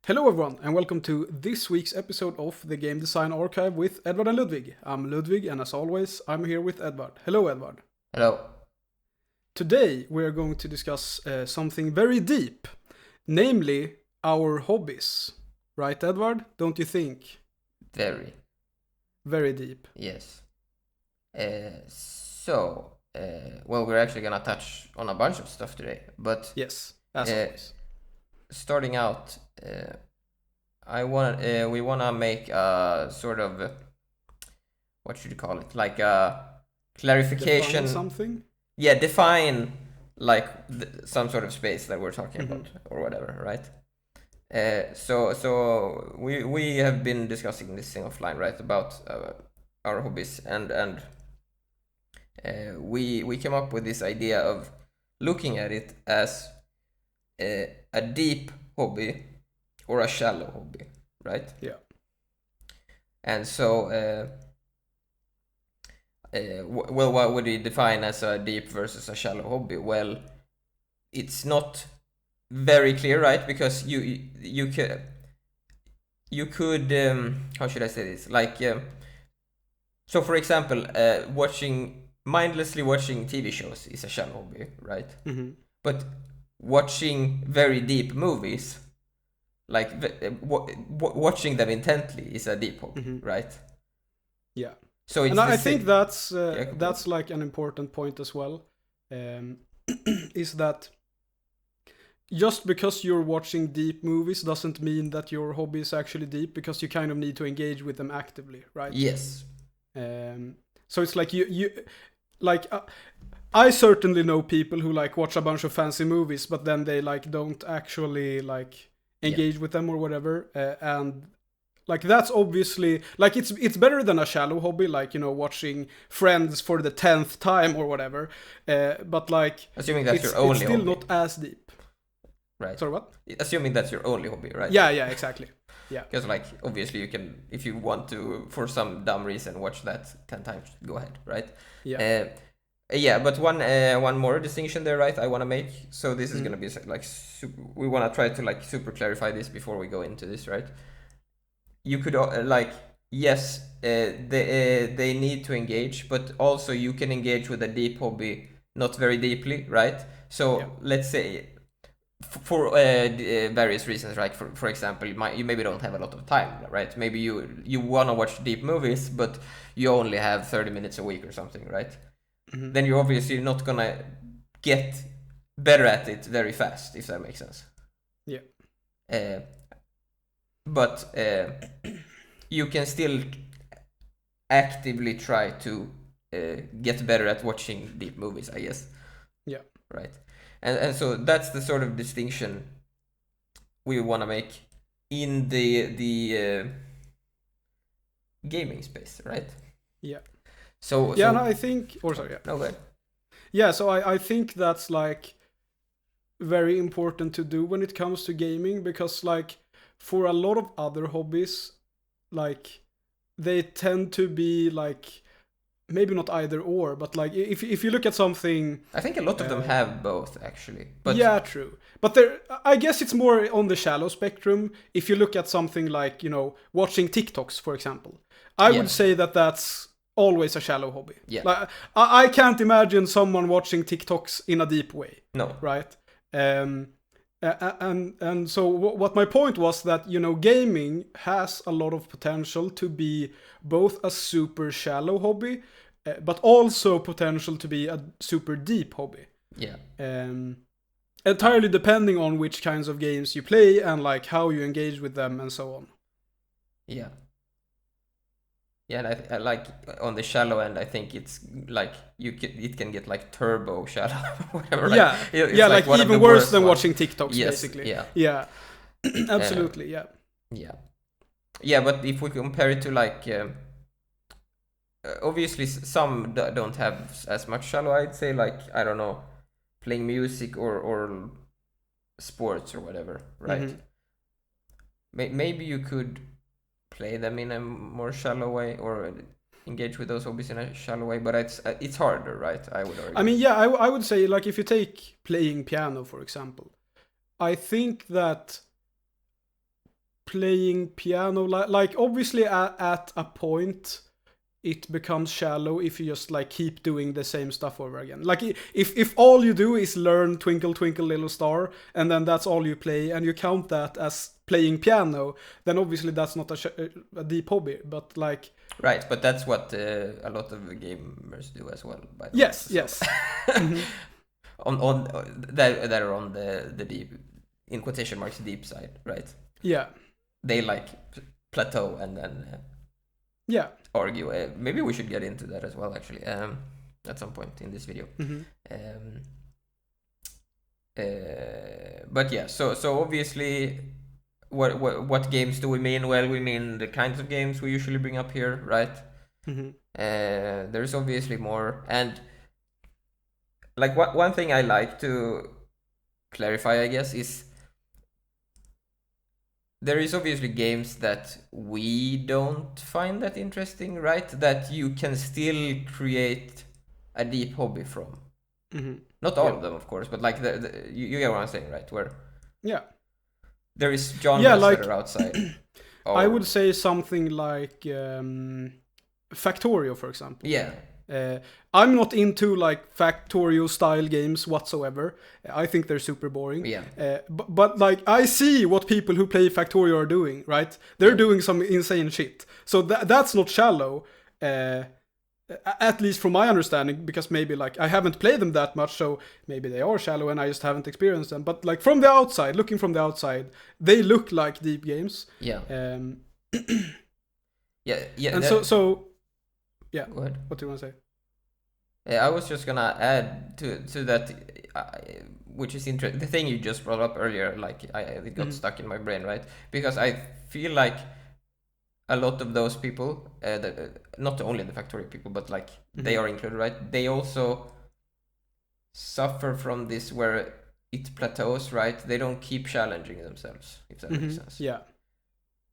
Hello everyone, and welcome to this week's episode of the Game Design Archive with Edward and Ludwig. I'm Ludwig, and as always, I'm here with Edward. Hello, Edward. Hello. Today, we're going to discuss something very deep, namely our hobbies. Right, Edward? Don't you think? Very. Very deep. Yes. Well, we're actually gonna touch on a bunch of stuff today, but Yes, as always. starting out, we wanna make a sort of what should you call it? Like a clarification. Define something? Yeah, define like some sort of space that we're talking about or whatever, right? So we have been discussing this thing offline, right, about our hobbies, and we came up with this idea of looking at it as a deep hobby or a shallow hobby, right? Yeah. And so, well, what would you define as a deep versus a shallow hobby? Well, it's not very clear, right? Because you could how should I say this? Like, so for example, mindlessly watching TV shows is a shallow hobby, right? Mm-hmm. But watching very deep movies, like watching them intently, is a deep hobby, right? Yeah. So it's and I think that's that's like an important point as well. Is that just because you're watching deep movies doesn't mean that your hobby is actually deep, because you kind of need to engage with them actively, right? Yes. So it's like you like I certainly know people who like watch a bunch of fancy movies, but then they like don't actually like engage with them or whatever, and like that's obviously like it's better than a shallow hobby, like, you know, watching Friends for the 10th time or whatever. But like assuming that's your only it's still hobby. not as deep. Right. Sorry, what? Assuming that's your only hobby, right? Yeah, exactly. Yeah. Because like obviously you can, if you want to, for some dumb reason, watch that 10 times, go ahead, right? Yeah. Yeah, but one more distinction there, right? I want to make. So this is gonna be like we want to try to like super clarify this before we go into this, right? You could like, yes, they need to engage, but also you can engage with a deep hobby not very deeply, right? So let's say for various reasons, right? For example, you maybe don't have a lot of time, right? Maybe you want to watch deep movies, but you only have 30 minutes a week or something, right? Then you're obviously not gonna get better at it very fast, if that makes sense. Yeah. But you can still actively try to get better at watching deep movies, I guess. Yeah. Right. And so that's the sort of distinction we want to make in the gaming space, right? Yeah. So and I think, or sorry, yeah. No, go ahead. Yeah, so I think that's like very important to do when it comes to gaming, because like for a lot of other hobbies, like they tend to be like maybe not either or, but like if you look at something, I think a lot of them have both, actually. But yeah, true. But there, I guess it's more on the shallow spectrum. If you look at something like, you know, watching TikToks, for example, I would say that that's always a shallow hobby. Yeah. Like, I can't imagine someone watching TikToks in a deep way. No. Right. And so what my point was that, you know, gaming has a lot of potential to be both a super shallow hobby, but also potential to be a super deep hobby. Yeah. Entirely depending on which kinds of games you play and like how you engage with them and so on. Yeah. Yeah, and I like on the shallow end, I think it's like it can get like turbo shallow, whatever. Yeah, it's like even worse than ones. watching TikToks, Yes, basically. yeah. Yeah, absolutely, yeah. Yeah, but if we compare it to like, obviously some don't have as much shallow. I'd say like, I don't know, playing music or sports or whatever, right? Maybe you could play them in a more shallow way or engage with those hobbies in a shallow way, but it's harder, right? I would argue. I mean, yeah, I would say, like, if you take playing piano, for example, I think that playing piano, like obviously at a point it becomes shallow if you just like keep doing the same stuff over again. Like if all you do is learn Twinkle Twinkle Little Star and then that's all you play and you count that as playing piano, then obviously that's not a deep hobby. But like right, but that's what a lot of gamers do as well. By the yes, way, yes. Mm-hmm. on that are on the deep, in quotation marks, deep side, right? Yeah. They like plateau and then yeah. argue. Maybe we should get into that as well, actually, at some point in this video. Mm-hmm. But yeah, so obviously, what games do we mean? Well, we mean the kinds of games we usually bring up here, right? Mm-hmm. There's obviously more, and like one thing I like to clarify, I guess, is there is obviously games that we don't find that interesting, right? That you can still create a deep hobby from. Mm-hmm. Not all of them, of course, but like you get what I'm saying, right? Where there is genres like, that are outside. I would say something like Factorio, for example. Yeah. I'm not into like Factorio style games whatsoever. I think they're super boring. Yeah. But like I see what people who play Factorio are doing, right? They're doing some insane shit. So that's not shallow. At least from my understanding, because maybe like I haven't played them that much, so maybe they are shallow and I just haven't experienced them. But like from the outside, looking from the outside, they look like deep games. Yeah. Yeah. And so yeah. Go ahead. What do you want to say? I was just gonna add to that, which is interesting. The thing you just brought up earlier, like it got stuck in my brain, right? Because I feel like a lot of those people, not only the Factorio people, but like they are included, right? They also suffer from this where it plateaus, right? They don't keep challenging themselves, if that makes sense. Yeah.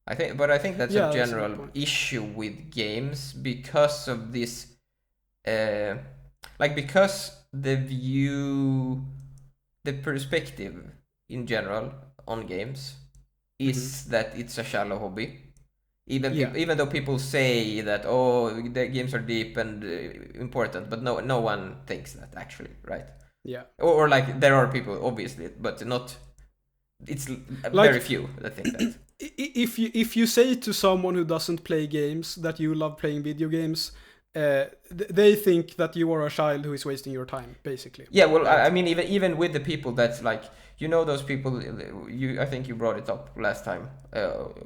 I think that's a general issue with games because of this, because the perspective in general on games is that it's a shallow hobby. Even though people say that the games are deep and important, but no one thinks that actually, right? Yeah. Or like there are people obviously, but not. It's very few that think that. If you say to someone who doesn't play games that you love playing video games, they think that you are a child who is wasting your time, basically. Yeah, well, I mean, even with the people that's like, those people, I think you brought it up last time,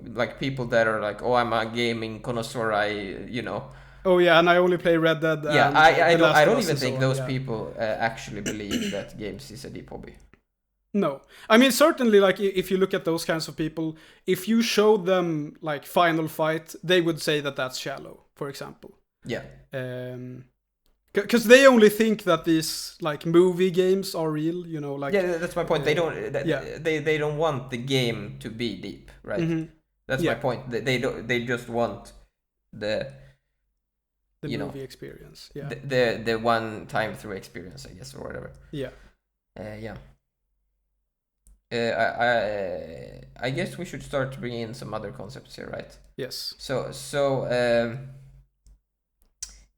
like people that are like, I'm a gaming connoisseur, Oh yeah, and I only play Red Dead. Yeah, I don't even think those people actually believe that games is a deep hobby. No. I mean, certainly, like, if you look at those kinds of people, if you show them, like, Final Fight, they would say that that's shallow, for example. Yeah. Because they only think that these, like, movie games are real, like... Yeah, that's my point. They don't want the game to be deep, right? Mm-hmm. That's my point. They just want the movie experience. Yeah. The one time through experience, I guess, or whatever. Yeah. Yeah. I guess we should start bringing in some other concepts here, right? Yes. So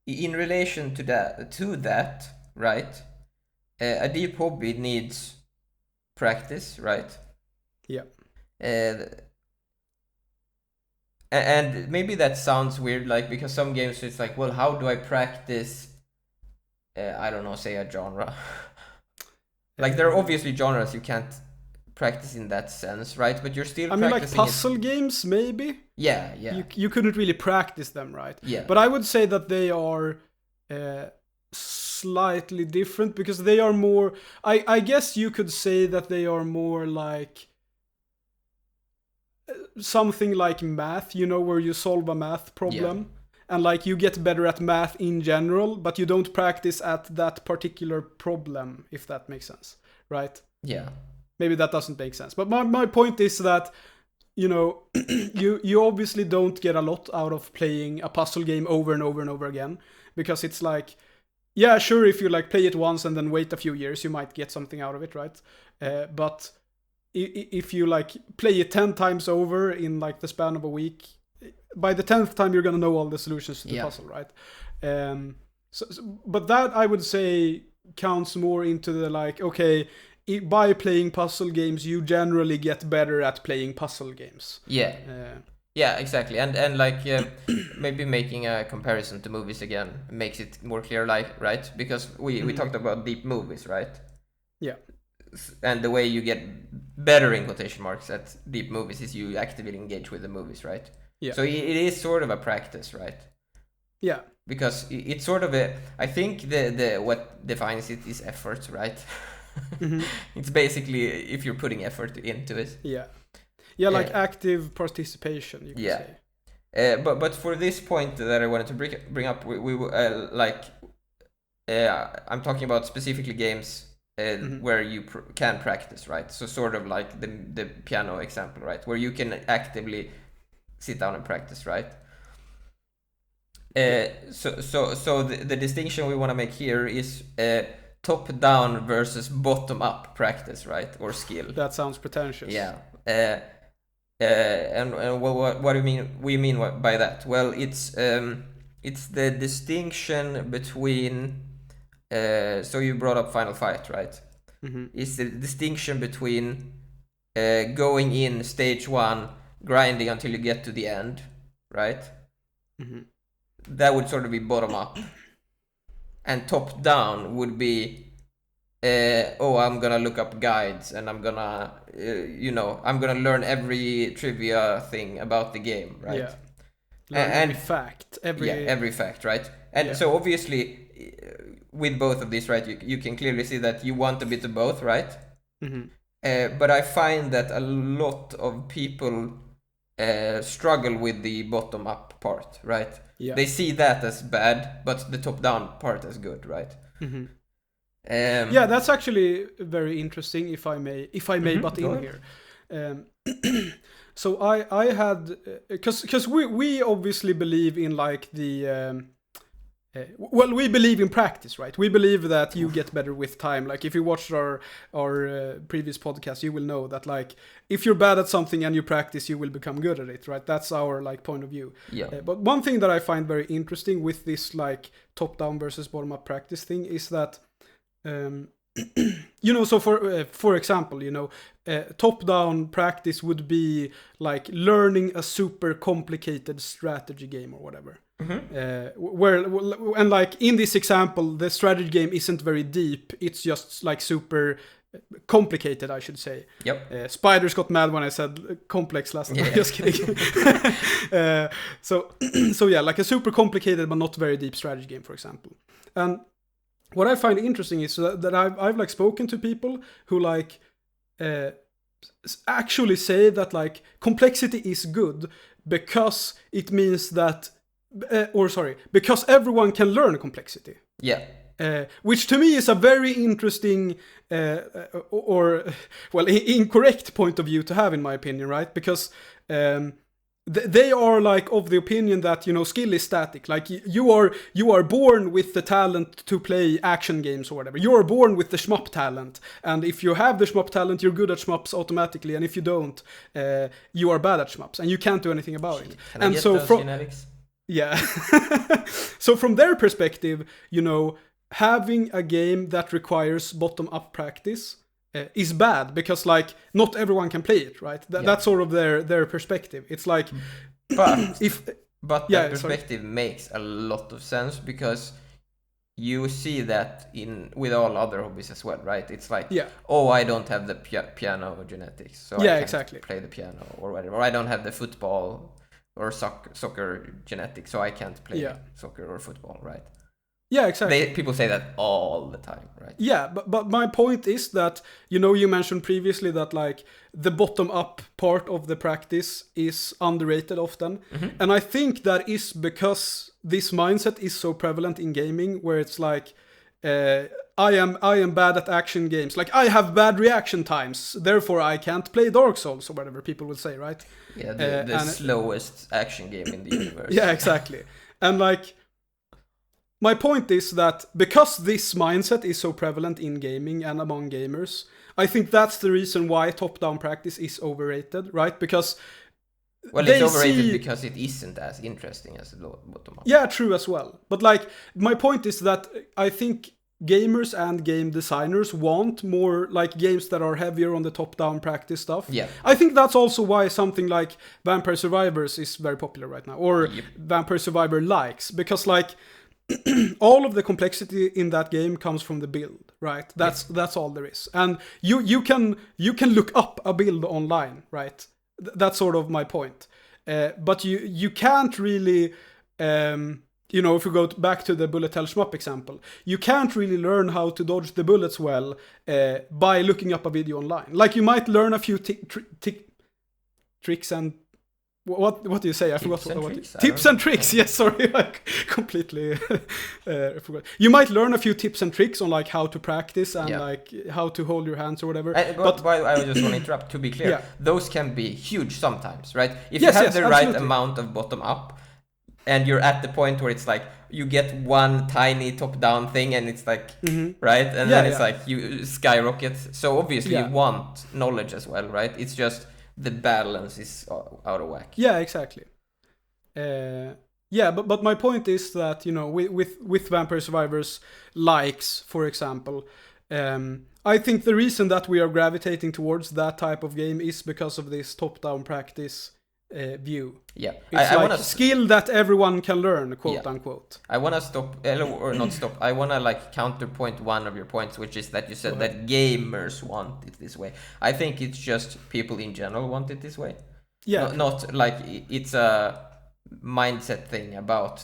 in relation to that, right? A deep hobby needs practice, right? Yeah. And maybe that sounds weird, like, because some games it's like, well, how do I practice? I don't know, say a genre. Like there are obviously genres you can't practice in that sense, right? But you're still practicing. Like puzzle games, maybe. Yeah. You couldn't really practice them, right? Yeah. But I would say that they are slightly different because they are more. I guess you could say that they are more like something like math, where you solve a math problem. And like you get better at math in general, but you don't practice at that particular problem, if that makes sense, right? Yeah. Maybe that doesn't make sense. But my point is that, you obviously don't get a lot out of playing a puzzle game over and over and over again. Because it's like, yeah, sure, if you like play it once and then wait a few years, you might get something out of it, right? But if you like play it 10 times over in like the span of a week, by the 10th time you're gonna know all the solutions to the puzzle, right? But that I would say counts more into the like, okay, by playing puzzle games you generally get better at playing puzzle games. Yeah, exactly. And like maybe making a comparison to movies again makes it more clear, like, right? Because we talked about deep movies, right? Yeah. And the way you get better in quotation marks at deep movies is you actively engage with the movies, right? Yeah. So it is sort of a practice, right? Yeah. Because it's sort of a, I think the what defines it is effort, right? It's basically if you're putting effort into it. Yeah. Yeah, like active participation, you can say. But for this point that I wanted to bring up, we like I'm talking about specifically games where you can practice, right? So sort of like the piano example, right? Where you can actively sit down and practice, right? So the distinction we want to make here is top down versus bottom up practice, right? Or skill. That sounds pretentious. Yeah. And what do you mean? We mean by that? Well, it's the distinction between. So you brought up Final Fight, right? It's the distinction between going in stage 1, grinding until you get to the end, right? That would sort of be bottom up, and top down would be. I'm gonna look up guides and I'm gonna, I'm gonna learn every trivia thing about the game, right? Yeah. Every fact, every fact, right? And so obviously, with both of these, right, you can clearly see that you want a bit of both, right? But I find that a lot of people struggle with the bottom up part, right? Yeah. They see that as bad, but the top down part as good, right? Yeah, that's actually very interesting. If I may butt in here. So I had because we obviously believe in like the we believe in practice, right? We believe that you get better with time. Like if you watched our previous podcast, you will know that like if you're bad at something and you practice, you will become good at it, right? That's our like point of view. But one thing that I find very interesting with this like top down versus bottom up practice thing is that so for example, top down practice would be like learning a super complicated strategy game or whatever. And like in this example, the strategy game isn't very deep. It's just like super complicated, I should say. Spiders got mad when I said complex last time. Just kidding. So yeah, like a super complicated but not very deep strategy game, for example. And what I find interesting is that I've like spoken to people who like actually say that like complexity is good because it means that because everyone can learn complexity. Which to me is a very interesting incorrect point of view to have, in my opinion, right? Because they are like of the opinion that skill is static. Like you are born with the talent to play action games or whatever. You are born with the shmup talent, and if you have the shmup talent, you're good at shmups automatically. And if you don't, you are bad at shmups, and you can't do anything about it. Can I get those genetics? Yeah. So from their perspective, having a game that requires bottom-up practice is bad because, like, not everyone can play it, right? That's sort of their perspective. It's like, but that perspective makes a lot of sense because you see that with all other hobbies as well, right? It's like, I don't have the piano genetics, so I can't play the piano or whatever. Or I don't have the football or soccer genetics, so I can't play soccer or football, right? Yeah, exactly. People say that all the time, right? Yeah, but my point is that, you mentioned previously that like the bottom-up part of the practice is underrated often. And I think that is because this mindset is so prevalent in gaming, where it's like, I am bad at action games. Like, I have bad reaction times, therefore I can't play Dark Souls or whatever people would say, right? Yeah, the slowest action game in the universe. Yeah, exactly. And like, my point is that because this mindset is so prevalent in gaming and among gamers, I think that's the reason why top-down practice is overrated, right? Because well, it's overrated because it isn't as interesting as the bottom-up. Yeah, true as well. But like, my point is that I think gamers and game designers want more like games that are heavier on the top-down practice stuff. Yeah. I think that's also why something like Vampire Survivors is very popular right now, or Vampire Survivor likes, because like all of the complexity in that game comes from the build, right? That's all there is, and you can look up a build online, right? That's sort of my point. But you can't really, if we go back to the bullet hell shmup example, you can't really learn how to dodge the bullets well by looking up a video online. Like, you might learn a few tricks and what do you say? I forgot what tips and tricks. Yes, sorry, I completely forgot. You might learn a few tips and tricks on like how to practice and like how to hold your hands or whatever. But I just want to interrupt. To be clear, those can be huge sometimes, right? If you have the right amount of bottom up, and you're at the point where it's like you get one tiny top-down thing, and it's like right, and then it's like you skyrocket. So obviously you want knowledge as well, right? It's just the balance is out of whack. Yeah, exactly. But my point is that, with Vampire Survivors likes, for example, I think the reason that we are gravitating towards that type of game is because of this top-down practice view. Yeah, it's like a skill that everyone can learn, quote unquote. I want to stop, or not stop. I want to like counterpoint one of your points, which is that you said that gamers want it this way. I think it's just people in general want it this way. Yeah, not like it's a mindset thing about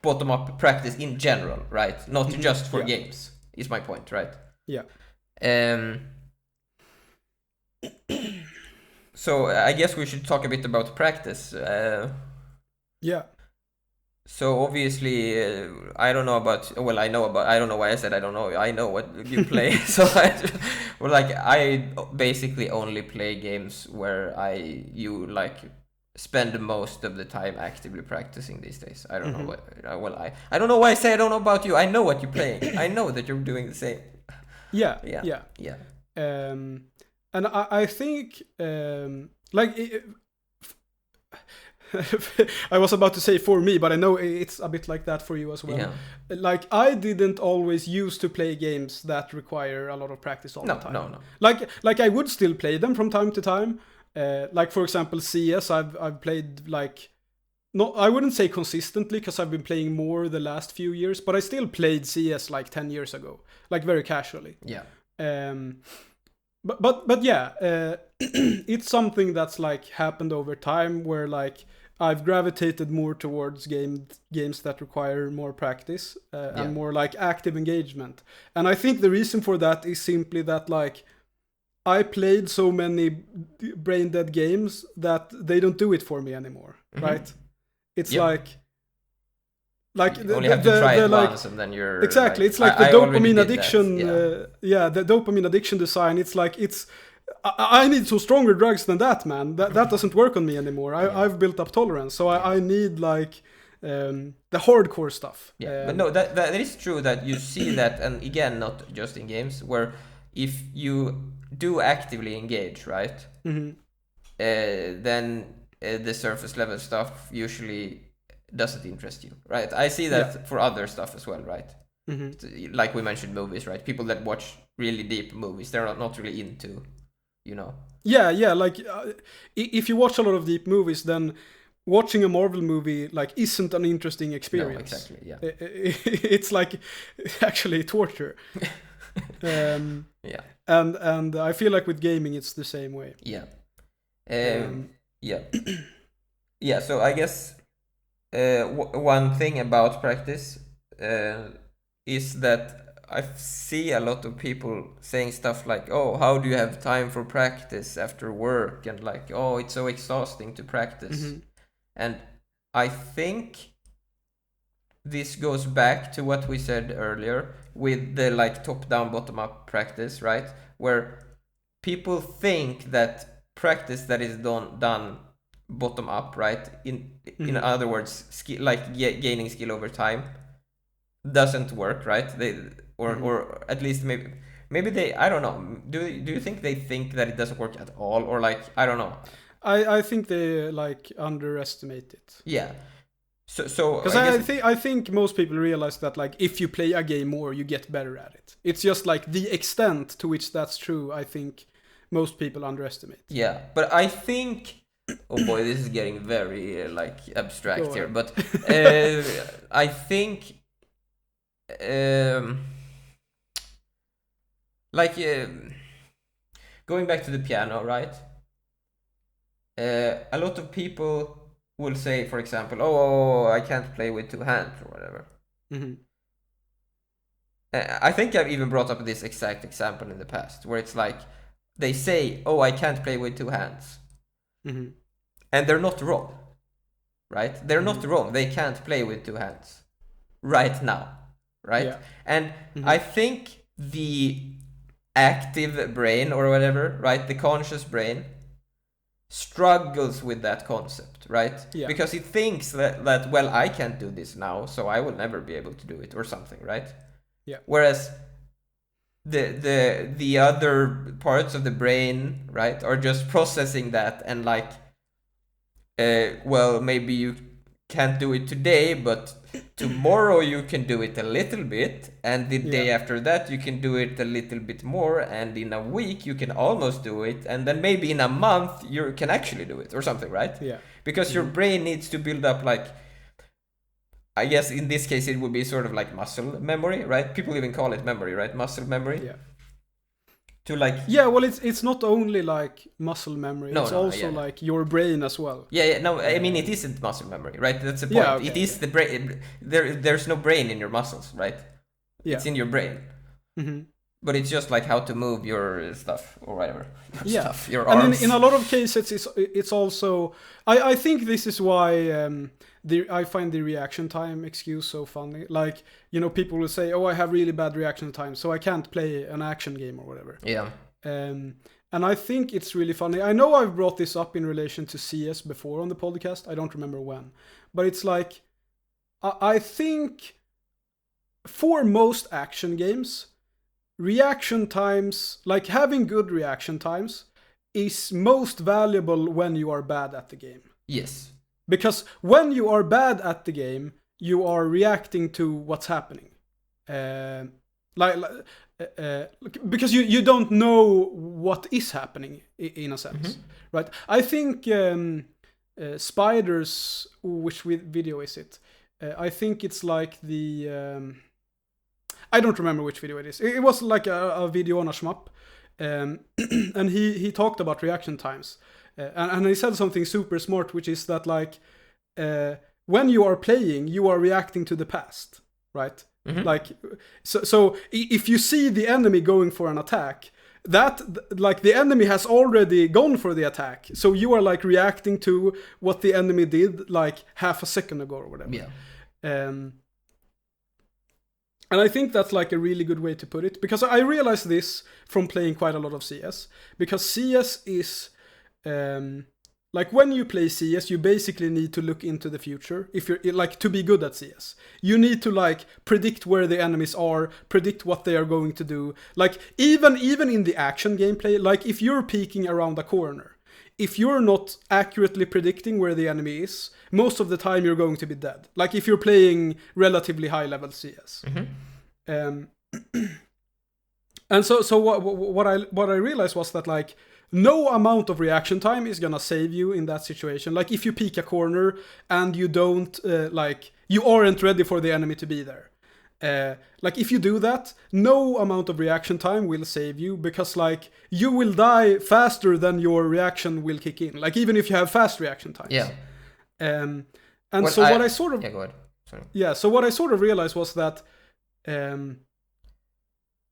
bottom-up practice in general, right? Not just for games. Is my point, right? Yeah. So I guess we should talk a bit about practice. So obviously, I don't know about. Well, I know about. I don't know why I said I don't know. I know what you play. So I basically only play games where you spend most of the time actively practicing these days. I don't know what. I don't know why I say I don't know about you. I know what you're playing. I know that you're doing the same. Yeah. And I think, I was about to say for me, but I know it's a bit like that for you as well. Yeah. Like, I didn't always used to play games that require a lot of practice all the time. No. Like I would still play them from time to time. Like, for example, CS, I've played I wouldn't say consistently, because I've been playing more the last few years, but I still played CS like 10 years ago, like very casually. Yeah. But yeah, it's something that's like happened over time, where like I've gravitated more towards games that require more practice and more like active engagement. And I think the reason for that is simply that like I played so many brain dead games that they don't do it for me anymore, right? It's like you only have to try it once, and then you're exactly. It's like the dopamine addiction. The dopamine addiction design. It's like I need so stronger drugs than that, man. That doesn't work on me anymore. I've built up tolerance, so I need like the hardcore stuff. Yeah, but no, that is true that you see that, and again, not just in games, where if you do actively engage, right, then the surface level stuff usually doesn't interest you, right? I see that for other stuff as well, right? Like we mentioned, movies, right? People that watch really deep movies, they're not really into, Yeah, like if you watch a lot of deep movies, then watching a Marvel movie like isn't an interesting experience. No, exactly. Yeah, it's like actually torture. And I feel like with gaming, it's the same way. Yeah. Yeah. So I guess. One thing about practice is that I see a lot of people saying stuff like, oh, how do you have time for practice after work? And like, oh, it's so exhausting to practice. And I think this goes back to what we said earlier with the like top-down, bottom-up practice, right? Where people think that practice that is done bottom up, right? In other words, gaining skill over time doesn't work, right? Or at least maybe they, I don't know. Do you think they think that it doesn't work at all, or like, I don't know. I think they like underestimate it. Yeah. So because I think most people realize that like if you play a game more, you get better at it. It's just like the extent to which that's true. I think most people underestimate. Yeah, but I think. Oh boy, this is getting very like abstract here. But I think, like going back to the piano, right? A lot of people will say, for example, oh, I can't play with two hands or whatever. Mm-hmm. I think I've even brought up this exact example in the past, where it's like they say, oh, I can't play with two hands. Mm-hmm. And they're not wrong, right? They're not wrong. They can't play with two hands right now, right? Yeah. And I think the active brain or whatever, right? The conscious brain struggles with that concept, right? Yeah. Because it thinks that, well, I can't do this now, so I will never be able to do it or something, right? Yeah. Whereas the other parts of the brain, right, are just processing that and like, well, maybe you can't do it today, but tomorrow you can do it a little bit, and the day after that you can do it a little bit more, and in a week you can almost do it, and then maybe in a month you can actually do it or something, right? Yeah. Because your brain needs to build up, like, I guess in this case it would be sort of like muscle memory, right? People even call it memory, right? Muscle memory. Yeah. To like. Yeah, well, it's not only like muscle memory. No, it's also like your brain as well. Yeah. No, I mean it isn't muscle memory, right? That's the point. Yeah, okay, it is the brain. There's no brain in your muscles, right? Yeah. It's in your brain. Mm-hmm. But it's just like how to move your stuff or whatever. Your and arms. in a lot of cases, it's also. I think this is why I find the reaction time excuse so funny. Like, you know, people will say, "Oh, I have really bad reaction time, so I can't play an action game or whatever." Yeah. And I think it's really funny. I know I've brought this up in relation to CS before on the podcast. I don't remember when, but it's like I think for most action games, reaction times, like having good reaction times, is most valuable when you are bad at the game. Yes. Because when you are bad at the game, you are reacting to what's happening. Because you don't know what is happening in a sense, right? I think Spiders, which video is it? I think it's like the... I don't remember which video it is. It was like a video on a shmup. And he talked about reaction times. And he said something super smart, which is that like when you are playing, you are reacting to the past, right? Like so if you see the enemy going for an attack, that like the enemy has already gone for the attack, so you are like reacting to what the enemy did like half a second ago or whatever. Yeah. And I think that's like a really good way to put it, because I realized this from playing quite a lot of CS, because CS is like when you play CS, you basically need to look into the future. If you're like to be good at CS, you need to like predict where the enemies are, predict what they are going to do. Like even in the action gameplay, like if you're peeking around a corner, if you're not accurately predicting where the enemy is, most of the time you're going to be dead. Like if you're playing relatively high level CS. And so what I realized was that like no amount of reaction time is gonna save you in that situation. Like if you peek a corner and you don't like you aren't ready for the enemy to be there. Like if you do that, no amount of reaction time will save you, because like you will die faster than your reaction will kick in. Like even if you have fast reaction times. Yeah. And Well, so what I sort of Yeah, go ahead. Sorry. yeah, so what I sort of realized was that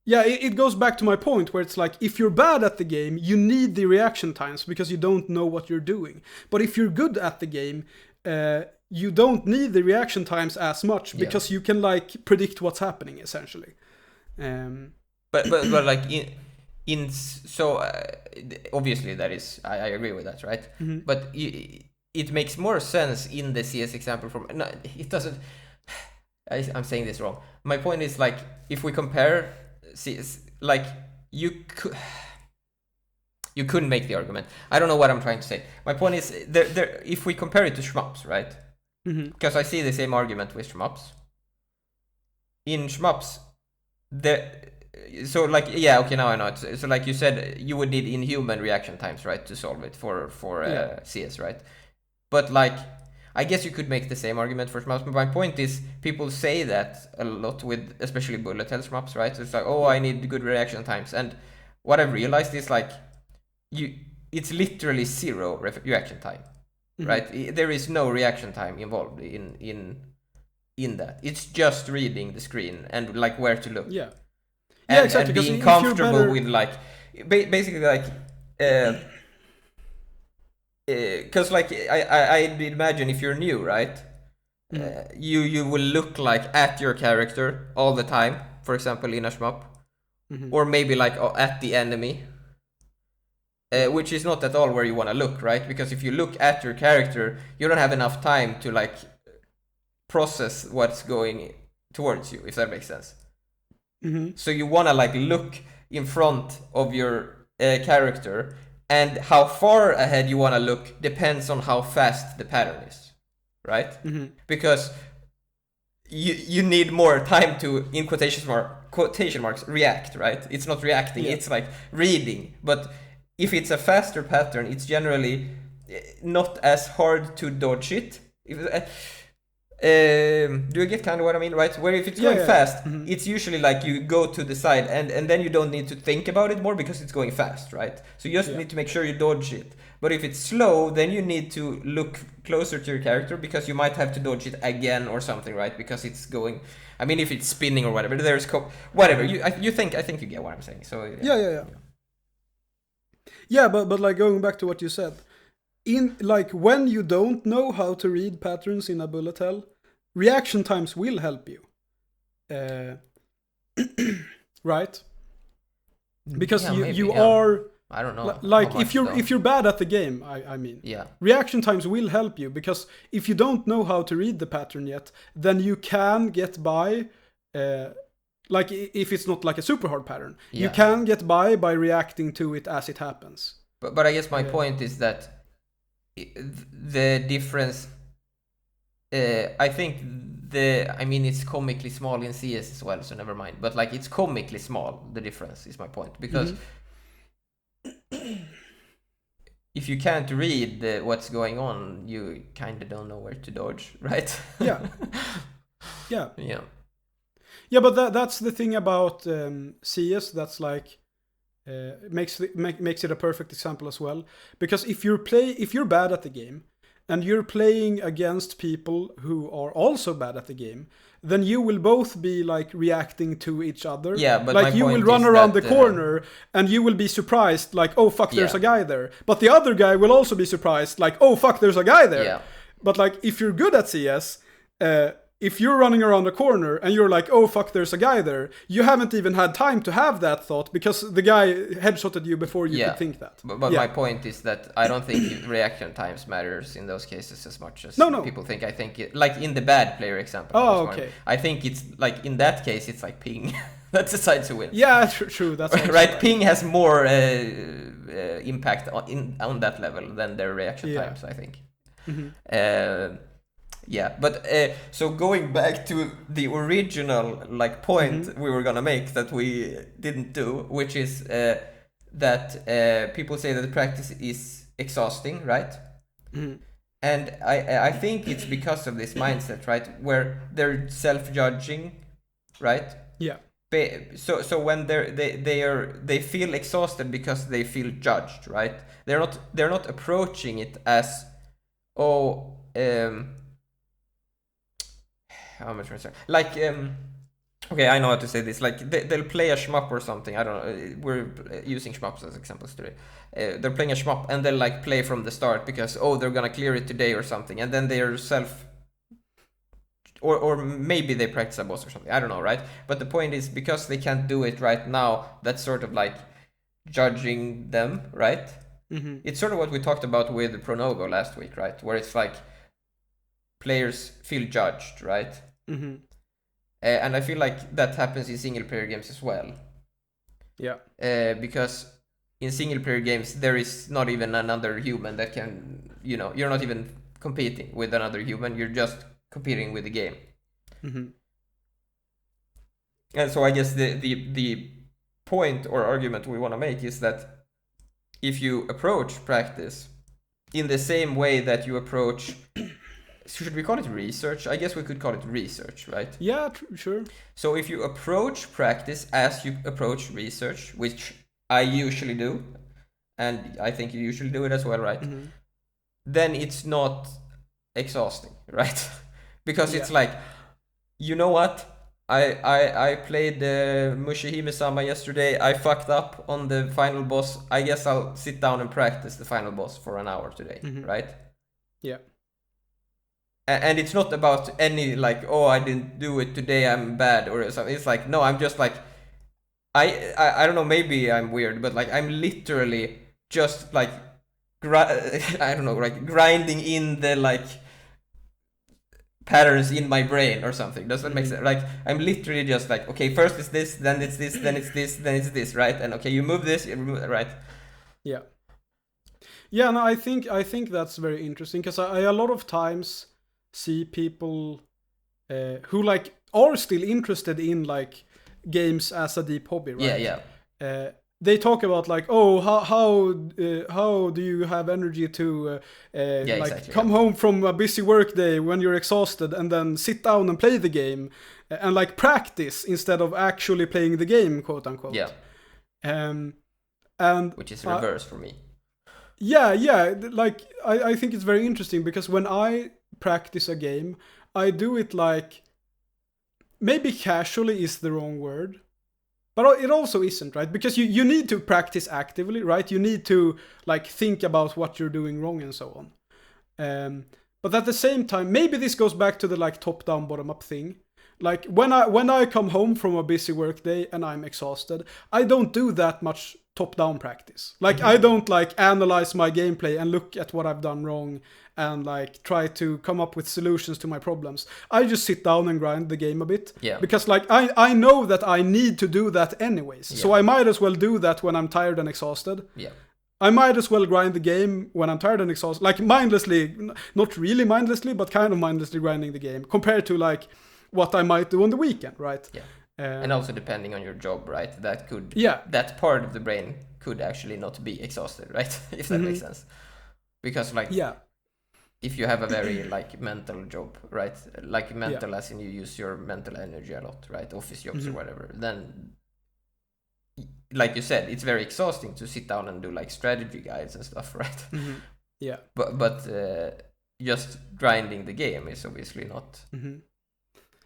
it goes back to my point where it's like if you're bad at the game, you need the reaction times because you don't know what you're doing. But if you're good at the game, you don't need the reaction times as much because you can like predict what's happening essentially. But like obviously that is I agree with that, right? But it makes more sense in the CS example it doesn't. I'm saying this wrong. My point is like if we compare CS, like you could. You couldn't make the argument. I don't know what I'm trying to say. My point is, if we compare it to shmups, right? Because I see the same argument with shmups. In shmups, so like, yeah, okay, now I know it. So like you said, you would need inhuman reaction times, right, to solve it for CS, right? But like, I guess you could make the same argument for shmups. But my point is, people say that a lot with, especially bullet hell shmups, right? So it's like, oh, I need good reaction times. And what I've realized is like, it's literally zero reaction time, right? There is no reaction time involved in that. It's just reading the screen and like where to look. Yeah, and, exactly. And being comfortable with like basically like because like I imagine if you're new, right? You will look like at your character all the time, for example, in a shmup, or maybe like at the enemy. Which is not at all where you want to look, right? Because if you look at your character, you don't have enough time to like process what's going towards you, if that makes sense. So you want to like look in front of your character, and how far ahead you want to look depends on how fast the pattern is, right? Because you need more time to, in quotation marks, react, right? It's not reacting, it's like reading. But if it's a faster pattern, it's generally not as hard to dodge it. Do you get kind of what I mean, right? Where if it's going fast, it's usually like you go to the side and then you don't need to think about it more because it's going fast, right? So you just need to make sure you dodge it. But if it's slow, then you need to look closer to your character because you might have to dodge it again or something, right? Because it's going, I mean, if it's spinning or whatever, there's whatever. I think you get what I'm saying. So yeah, but like going back to what you said, in like when you don't know how to read patterns in a bullet hell, reaction times will help you, right? Because you are, I don't know, like if you're bad at the game, I mean, reaction times will help you, because if you don't know how to read the pattern yet, then you can get by. Like if it's not like a super hard pattern, you can get by reacting to it as it happens. But I guess my point is that the difference, I think it's comically small in CS as well, so never mind. But like it's comically small, the difference is my point. Because if you can't read what's going on, you kind of don't know where to dodge, right? Yeah, but that's the thing about CS. That's like makes it a perfect example as well. Because if you're bad at the game and you're playing against people who are also bad at the game, then you will both be like reacting to each other. Yeah, but like you will run around the corner and you will be surprised, like, oh fuck, there's a guy there. But the other guy will also be surprised, like, oh fuck, there's a guy there. Yeah. But like if you're good at CS, if you're running around the corner and you're like, oh fuck, there's a guy there, you haven't even had time to have that thought because the guy headshotted you before you could think that. But my point is that I don't think reaction times matters in those cases as much as people think. I think like in the bad player example. Oh, okay. I think it's like in that case it's like ping. That's decide to win. Yeah, true. That's right. Ping has more impact on that level than their reaction times, I think. Yeah, but so going back to the original like point we were gonna make that we didn't do, which is that people say that the practice is exhausting, right? And I think it's because of this mindset, right, where they're self-judging, right? Yeah. So when they feel exhausted because they feel judged, right? They're not approaching it as how much like okay, I know how to say this. Like they'll play a shmup or something. I don't know. We're using shmups as examples today. They're playing a shmup and they'll like play from the start because they're gonna clear it today or something. And then they're or maybe they practice a boss or something. I don't know, right? But the point is because they can't do it right now, that's sort of like judging them, right? It's sort of what we talked about with Pronogo last week, right? Where it's like players feel judged, right? And I feel like that happens in single player games as well. Yeah. Because in single player games there is not even another human that can, you're not even competing with another human, you're just competing with the game. Mm-hmm. And so I guess the point or argument we want to make is that if you approach practice in the same way that you approach, should we call it research? I guess we could call it research, right? Yeah, sure. So if you approach practice as you approach research, which I usually do, and I think you usually do it as well, right? Mm-hmm. Then it's not exhausting, right? Because it's Yeah. like, you know what? I played Mushihime-sama yesterday. I fucked up on the final boss. I guess I'll sit down and practice the final boss for an hour today, Mm-hmm. right? Yeah. And it's not about any like, oh, I didn't do it today, I'm bad or something. It's like, no, I'm just like, I don't know, maybe I'm weird, but like I'm literally just like, I don't know, like grinding in the like patterns in my brain or something. Does that make sense? Like I'm literally just like, okay, first it's this, then it's this, then it's this, then it's this, right? And okay, you move this, you remove that, right? Yeah. Yeah, no, I think that's very interesting because I a lot of times see people who like are still interested in like games as a deep hobby, right? Yeah. They talk about like, oh, how do you have energy to like exactly, come home from a busy work day when you're exhausted and then sit down and play the game and like practice instead of actually playing the game, quote unquote. Yeah. And which is reverse for me. Yeah. Like I think it's very interesting because when I practice a game, I do it like maybe casually is the wrong word. But it also isn't, right? Because you need to practice actively, right? You need to like think about what you're doing wrong and so on. But at the same time, maybe this goes back to the like top down, bottom up thing. Like when I come home from a busy work day and I'm exhausted, I don't do that much top down practice. Like I don't like analyze my gameplay and look at what I've done wrong and like try to come up with solutions to my problems. I just sit down and grind the game a bit. Yeah. Because like I know that I need to do that anyways. Yeah. So I might as well do that when I'm tired and exhausted. Yeah. I might as well grind the game when I'm tired and exhausted. Like mindlessly, not really mindlessly, but kind of mindlessly grinding the game compared to like what I might do on the weekend, right? Yeah. And also depending on your job, right? That part of the brain could actually not be exhausted, right? If that makes sense. Because like if you have a very like mental job, right? Like mental as in you use your mental energy a lot, right? Office jobs or whatever. Then like you said, it's very exhausting to sit down and do like strategy guides and stuff, right? Yeah. But just grinding the game is obviously not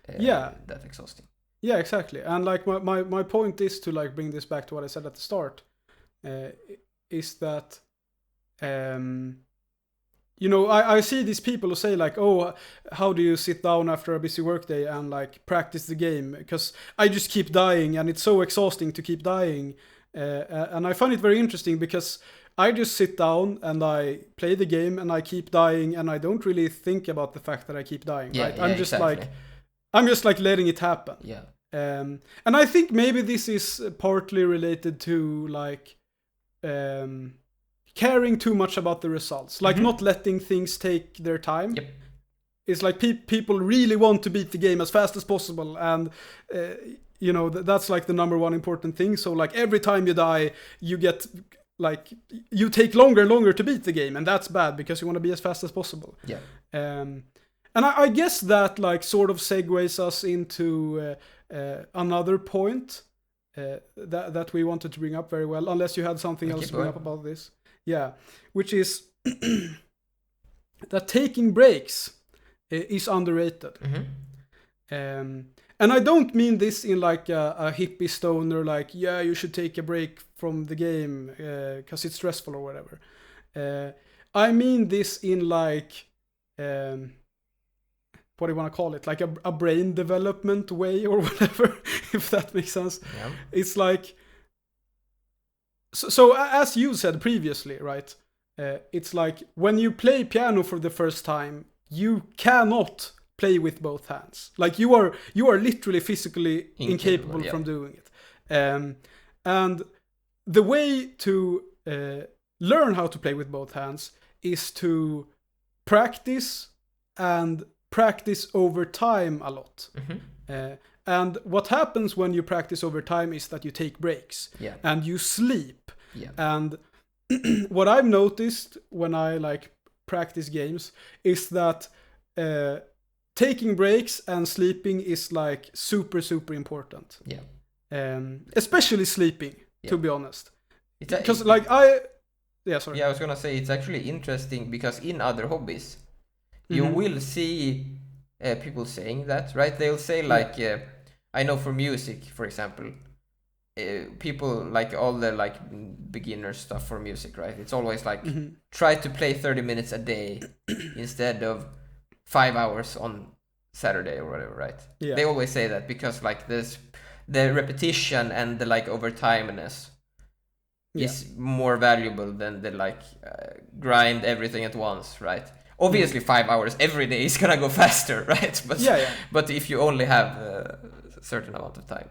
that exhausting. Yeah, exactly. And like my point is to like bring this back to what I said at the start, is that you know, I see these people who say like, oh, how do you sit down after a busy workday and like practice the game? Because I just keep dying and it's so exhausting to keep dying. And I find it very interesting because I just sit down and I play the game and I keep dying and I don't really think about the fact that I keep dying. Yeah, right? yeah, I'm just like letting it happen. Yeah. And I think maybe this is partly related to like caring too much about the results, like not letting things take their time. Yep. It's like people really want to beat the game as fast as possible, and you know that's like the number one important thing. So like every time you die, you get like you take longer and longer to beat the game, and that's bad because you want to be as fast as possible. Yeah. And I guess that like sort of segues us into another point that we wanted to bring up very well, unless you had something else to bring up about this. Yeah, which is that taking breaks is underrated. And I don't mean this in like a hippie stoner, like, yeah, you should take a break from the game because it's stressful or whatever. I mean this in like, what do you want to call it? Like a brain development way or whatever, if that makes sense. Yeah. It's like, so as you said previously, right? It's like when you play piano for the first time, you cannot play with both hands. Like you are literally physically incapable from doing it. And the way to learn how to play with both hands is to practice and practice over time a lot. And what happens when you practice over time is that you take breaks and you sleep. And what I've noticed when I like practice games is that taking breaks and sleeping is like super important. Especially sleeping, to be honest. Because like I was gonna say it's actually interesting because in other hobbies you will see people saying that, right? They'll say like I know for music, for example, people like all the like beginner stuff for music, right? It's always like try to play 30 minutes a day instead of 5 hours on Saturday or whatever, right? They always say that because like this the repetition and the like overtimeness is more valuable than the like grind everything at once, right? Obviously 5 hours every day is gonna go faster, right? But but if you only have a certain amount of time.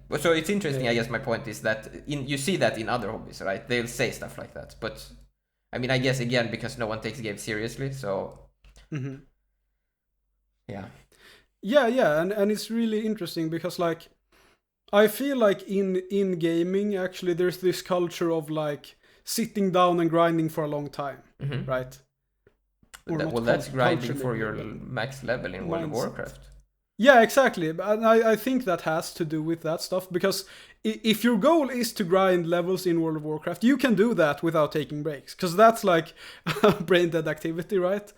But so it's interesting. I guess my point is that you see that in other hobbies, right? They'll say stuff like that, but I mean, I guess again because no one takes games seriously, so and it's really interesting because like I feel like in gaming actually there's this culture of like sitting down and grinding for a long time, right? That's grinding for your max level in World of Warcraft. Yeah, exactly. And I think that has to do with that stuff because if your goal is to grind levels in World of Warcraft, you can do that without taking breaks because that's like a brain dead activity, right?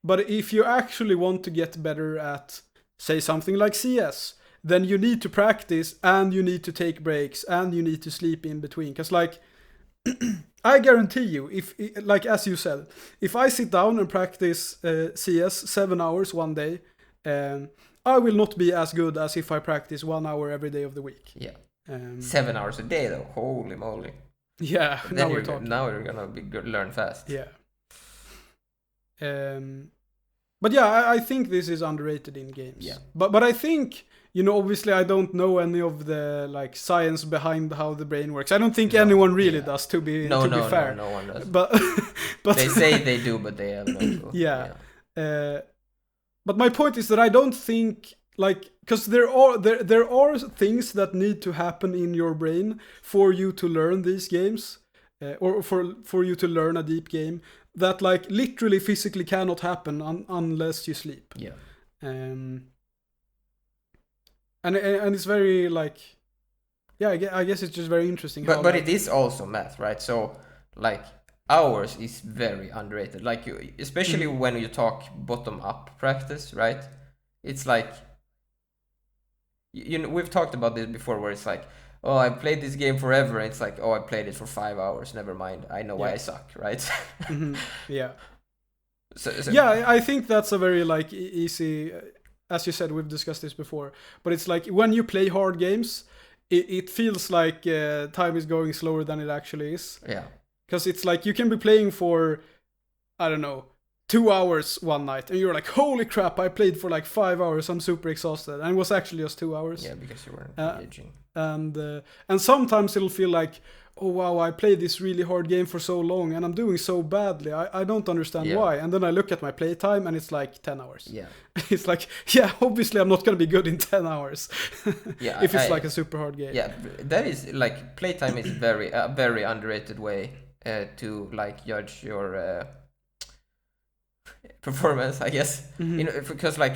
But if you actually want to get better at, say, something like CS, then you need to practice and you need to take breaks and you need to sleep in between. Because like, I guarantee you, if like as you said, if I sit down and practice CS 7 hours one day, I will not be as good as if I practice 1 hour every day of the week. 7 hours a day though, holy moly. Yeah, now you're gonna be good, learn fast. But yeah, I think this is underrated in games. But I think, you know, obviously I don't know any of the like science behind how the brain works. I don't think anyone really does, to be fair. No one does. But they say they do, but they have no clue. But my point is that I don't think like because there are things that need to happen in your brain for you to learn these games, or for you to learn a deep game that like literally physically cannot happen unless you sleep. And it's very like, I guess it's just very interesting. But it is also math, right? So like hours is very underrated. Like especially when you talk bottom up practice, right? It's like, you know, we've talked about this before, where it's like, oh, I played this game forever. And it's like, oh, I played it for 5 hours. Never mind. I know why I suck, right? So, I think that's a very like easy. As you said, we've discussed this before, but it's like when you play hard games, it feels like time is going slower than it actually is. Because it's like you can be playing for, I don't know, 2 hours one night, and you're like, holy crap, I played for like 5 hours. I'm super exhausted, and it was actually just 2 hours. Yeah, because you weren't engaging. And sometimes it'll feel like, oh wow, I played this really hard game for so long and I'm doing so badly. I don't understand why. And then I look at my playtime and it's like 10 hours. It's like, obviously I'm not going to be good in 10 hours. If it's like a super hard game. That is like, playtime is a very underrated way to like judge your performance, I guess. You know, because like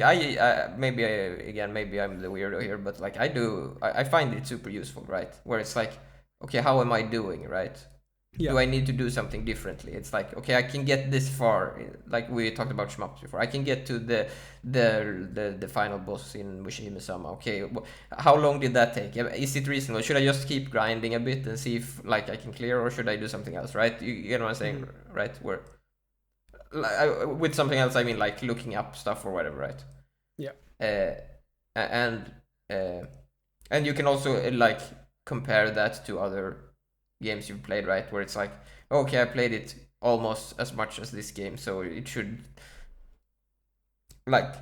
maybe I'm the weirdo here, but like I find it super useful, right? Where it's like, okay, how am I doing, right? Do I need to do something differently? It's like, okay, I can get this far, like we talked about shmups before. I can get to the final boss in Mushihime-sama. Okay, how long did that take? Is it reasonable? Should I just keep grinding a bit and see if like I can clear, or should I do something else, right? You get what I'm saying, right? Where with something else, I mean like looking up stuff or whatever, right? And you can also like compare that to other games you've played, right? Where it's like, okay, I played it almost as much as this game, so it should, like,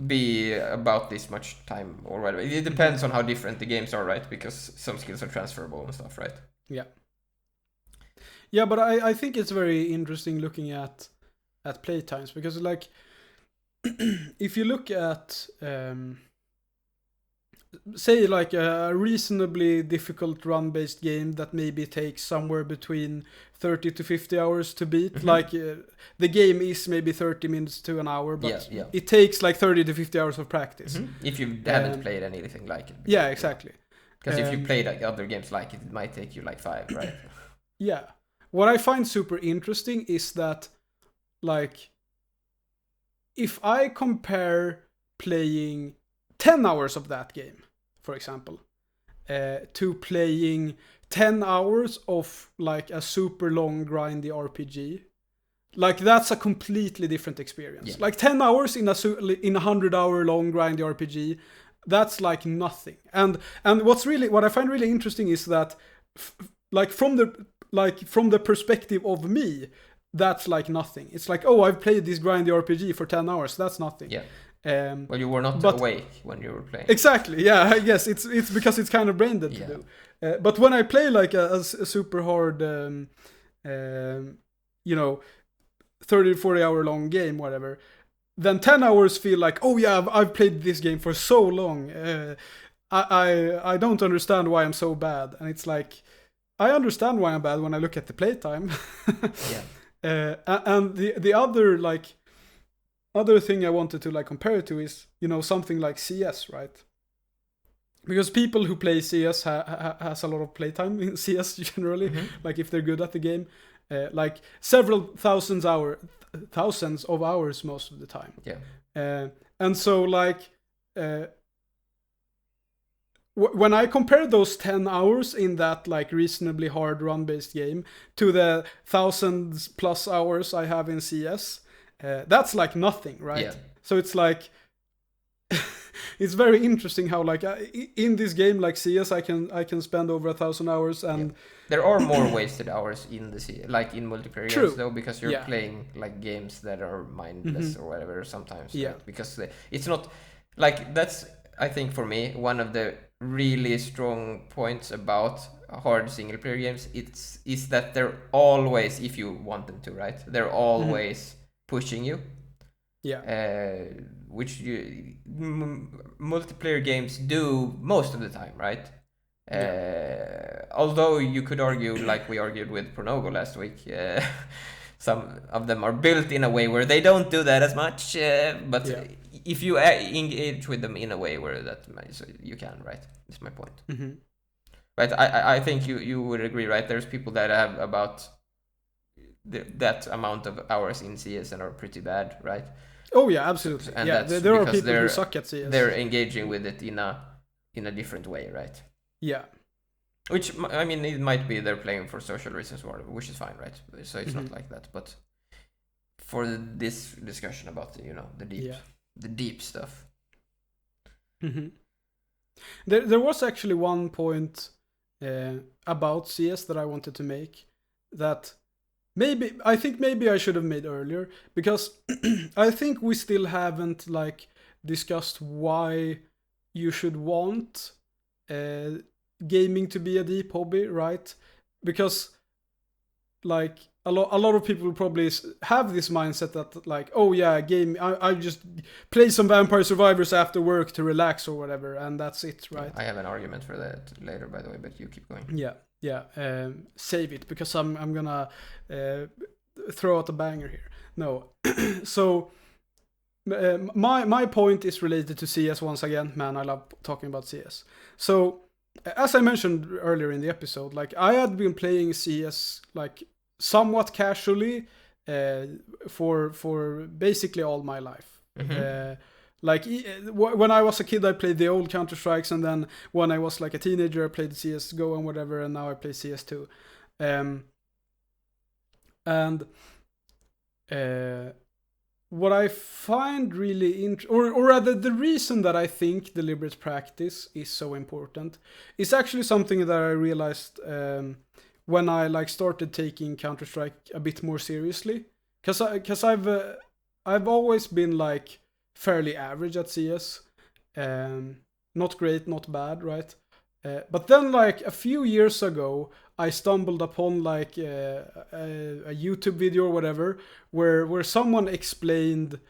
be about this much time or whatever. It depends on how different the games are, right? Because some skills are transferable and stuff, right? Yeah. Yeah, but I think it's very interesting looking at playtimes, because like if you look at say like a reasonably difficult run-based game that maybe takes somewhere between 30 to 50 hours to beat, like the game is maybe 30 minutes to an hour, but it takes like 30 to 50 hours of practice. If you haven't played anything like it before. Yeah, exactly. Because if you played like other games like it, it might take you like 5, right? Yeah. What I find super interesting is that, like, if I compare playing 10 hours of that game, for example, to playing 10 hours of like a super long grindy RPG, like that's a completely different experience. Yeah. Like 10 hours in a 100-hour long grindy RPG, that's like nothing. And what I find really interesting is that from the perspective of me, that's like nothing. It's like, oh, I've played this grindy RPG for 10 hours. That's nothing. Yeah. Well, you were not awake when you were playing. Exactly. Yeah, I guess it's because it's kind of brain dead to do. But when I play like a super hard, 30 to 40 hour long game, whatever, then 10 hours feel like, oh yeah, I've played this game for so long. I don't understand why I'm so bad. And it's like, I understand why I'm bad when I look at the playtime. And the other thing I wanted to like compare it to is, something like CS, right? Because people who play CS has a lot of playtime in CS generally, like if they're good at the game, like several thousands of hours most of the time. Yeah. And so like when I compare those 10 hours in that like reasonably hard run-based game to the 1,000+ hours I have in CS, that's like nothing, right? Yeah. So it's like it's very interesting how like in this game like CS I can spend over 1,000 hours, and there are more wasted hours in the like in multiplayer games though, because you're playing like games that are mindless or whatever sometimes. Yeah. Right? Because it's not like that's, I think for me, one of the really strong points about hard single player games is that they're always, if you want them to, right, they're always pushing you, which multiplayer games do most of the time, right? Although you could argue, like we argued with Pronogo last week, some of them are built in a way where they don't do that as much, but if you engage with them in a way where that so you can, right? That's my point. Right, I think you would agree, right? There's people that have about that amount of hours in CS and are pretty bad, right? Oh yeah, absolutely. And there are people who suck at CS. They're engaging with it in a different way, right? Yeah. Which, I mean, it might be they're playing for social reasons or whatever, which is fine, right? So it's not like that. But for this discussion about the deep stuff. There was actually one point about CS that I wanted to make that I think maybe I should have made earlier, because I think we still haven't like discussed why you should want gaming to be a deep hobby, right? Because like a lot of people probably have this mindset that like, oh yeah, I just play some Vampire Survivors after work to relax or whatever, and that's it, right? I have an argument for that later, by the way, but you keep going. Yeah. Save it, because I'm gonna throw out a banger here. No. So my point is related to CS once again. Man, I love talking about CS. So as I mentioned earlier in the episode, like I had been playing CS like somewhat casually for basically all my life. Like when I was a kid, I played the old Counter-Strikes, and then when I was like a teenager, I played CS:GO and whatever, and now I play CS2. What I find really or rather the reason that I think deliberate practice is so important is actually something that I realized when I like started taking Counter-Strike a bit more seriously, because I've always been like fairly average at CS. Not great, not bad, right? But then like a few years ago, I stumbled upon like a YouTube video or whatever where someone explained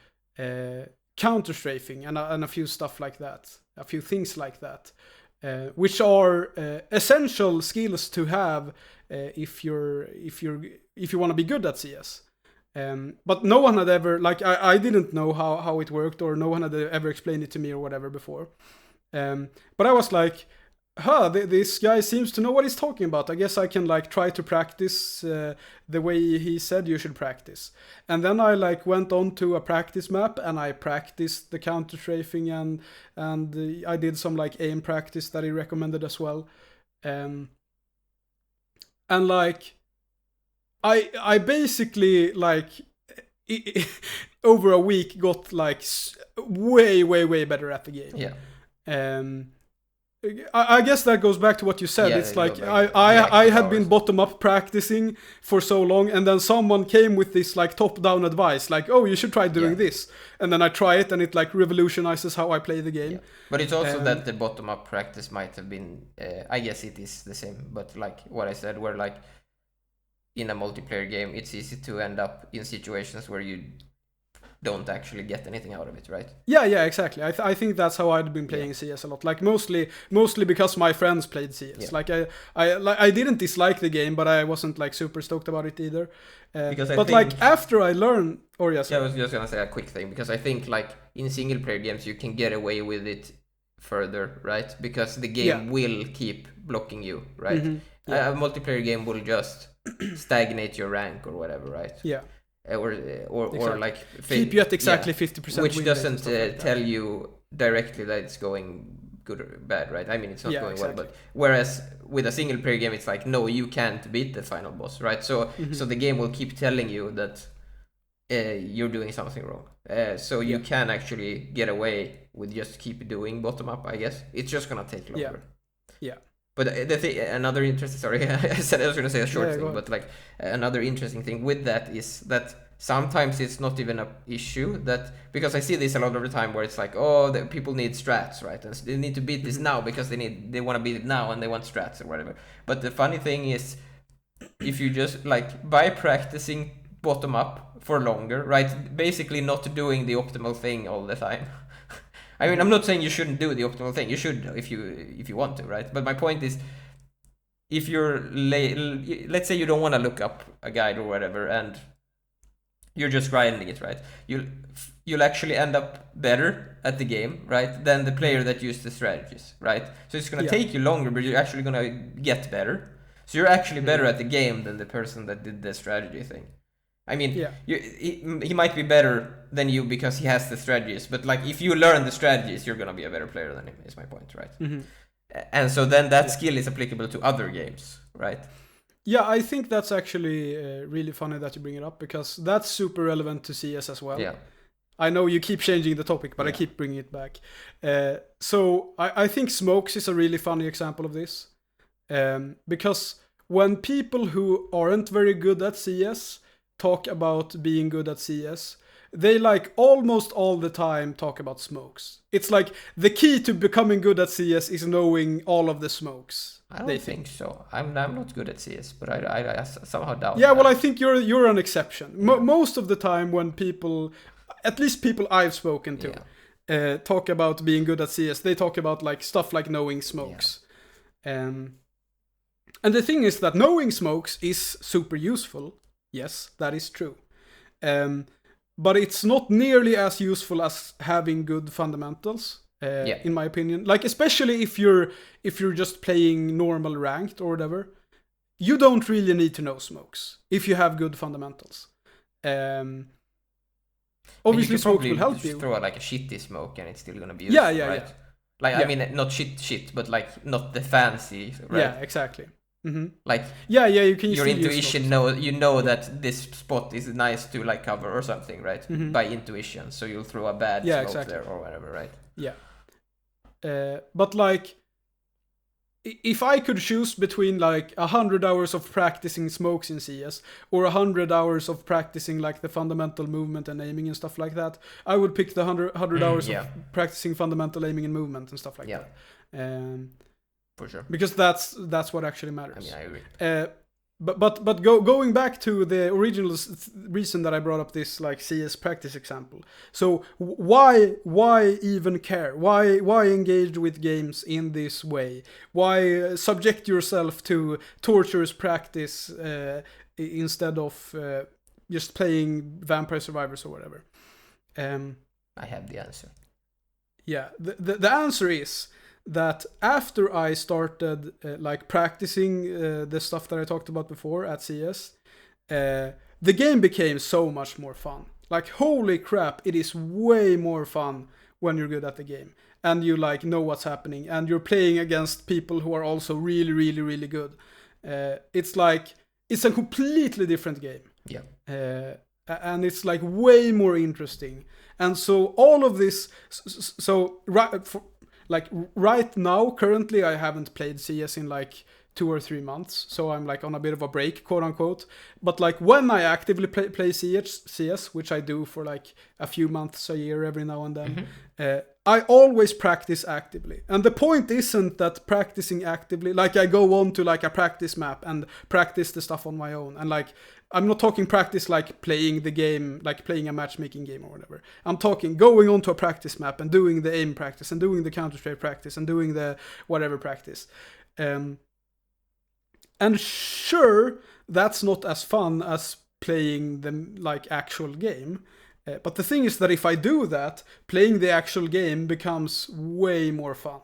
counter strafing and a few stuff like that, a few things like that, which are essential skills to have if you want to be good at CS. But no one had ever, like, I didn't know how it worked, or no one had ever explained it to me or whatever before. But I was like, this guy seems to know what he's talking about. I guess I can like try to practice the way he said you should practice. And then I like went on to a practice map and I practiced the counter strafing and I did some like aim practice that he recommended as well. And like I basically like over a week got like way better at the game. Yeah. I guess that goes back to what you said. Yeah, it's like I had been bottom up practicing for so long, and then someone came with this like top down advice, like, oh, you should try doing this, and then I try it, and it like revolutionizes how I play the game. Yeah. But it's also that the bottom up practice might have been, I guess it is the same, but like what I said, where like in a multiplayer game, it's easy to end up in situations where you don't actually get anything out of it, right? Yeah, exactly. I think that's how I'd been playing CS a lot. Like mostly because my friends played CS. Yeah. Like I didn't dislike the game, but I wasn't like super stoked about it either. But like after I learned, or yes. Yeah, I was just gonna say a quick thing, because I think like in single player games you can get away with it further, right? Because the game will keep blocking you, right? Mm-hmm. Yeah. A multiplayer game will just stagnate your rank or whatever, right? Yeah. Or exactly. like keep you at exactly 50%, which doesn't like tell you directly that it's going good or bad, right? I mean, it's not going exactly. well, but whereas with a single player game, it's like, no, you can't beat the final boss, right? So so the game will keep telling you that you're doing something wrong. So you can actually get away with just keep doing bottom up, I guess. It's just gonna take longer. Yeah. But the thing, another interesting, sorry, I said I was going to say a short thing, but like another interesting thing with that is that sometimes it's not even a issue, that because I see this a lot of the time where it's like, oh, the people need strats, right? And they need to beat this now because they want to beat it now and they want strats or whatever. But the funny thing is, if you just like by practicing bottom up for longer, right? Basically not doing the optimal thing all the time. I mean, I'm not saying you shouldn't do the optimal thing. You should if you want to, right? But my point is, if you're let's say you don't want to look up a guide or whatever, and you're just grinding it, right? You'll actually end up better at the game, right, than the player that used the strategies, right? So it's gonna take you longer, but you're actually gonna get better. So you're actually better at the game than the person that did the strategy thing. I mean, he might be better than you because he has the strategies, but like if you learn the strategies, you're gonna be a better player than him. Is my point, right? Mm-hmm. And so then that skill is applicable to other games, right? Yeah, I think that's actually really funny that you bring it up, because that's super relevant to CS as well. Yeah. I know you keep changing the topic, but I keep bringing it back. So I think smokes is a really funny example of this, because when people who aren't very good at CS talk about being good at CS, they like almost all the time talk about smokes. It's like the key to becoming good at CS is knowing all of the smokes. I don't think so. I'm not good at CS, but I somehow doubt. Yeah, well, I think you're an exception. Most of the time when people, at least people I've spoken to, talk about being good at CS, they talk about like stuff like knowing smokes. And the thing is that knowing smokes is super useful. Yes, that is true. But it's not nearly as useful as having good fundamentals, in my opinion. Like especially if you're just playing normal ranked or whatever, you don't really need to know smokes if you have good fundamentals. Obviously, smokes will help you. Throw out like a shitty smoke and it's still gonna be useful, right? Yeah. Like I mean, not shit, but like not the fancy, right? Yeah, exactly. Mm-hmm. Like you can. Your intuition know that this spot is nice to like cover or something, right? Mm-hmm. By intuition, so you'll throw a bad smoke there or whatever, right? Yeah. But like if I could choose between like 100 hours of practicing smokes in CS or 100 hours of practicing like the fundamental movement and aiming and stuff like that, I would pick the 100 hours of practicing fundamental aiming and movement and stuff like that. For sure. Because that's what actually matters. I mean, I agree. But going back to the original reason that I brought up this like CS practice example. So why even care? Why engage with games in this way? Why subject yourself to torturous practice instead of just playing Vampire Survivors or whatever? I have the answer. Yeah, the answer is that after I started like practicing the stuff that I talked about before at CS, the game became so much more fun. Like, holy crap, it is way more fun when you're good at the game and you like know what's happening and you're playing against people who are also really, really, really good. It's like, it's a completely different game. Yeah. And it's like way more interesting. And so all of this, right now, currently, I haven't played CS in like 2 or 3 months, so I'm like on a bit of a break, quote unquote. But like when I actively play CS, which I do for like a few months a year every now and then, I always practice actively. And the point isn't that practicing actively, like I go on to like a practice map and practice the stuff on my own. And like, I'm not talking practice like playing the game, like playing a matchmaking game or whatever. I'm talking going onto a practice map and doing the aim practice and doing the counter-strike practice and doing the whatever practice. And sure, that's not as fun as playing the like actual game. But the thing is that if I do that, playing the actual game becomes way more fun.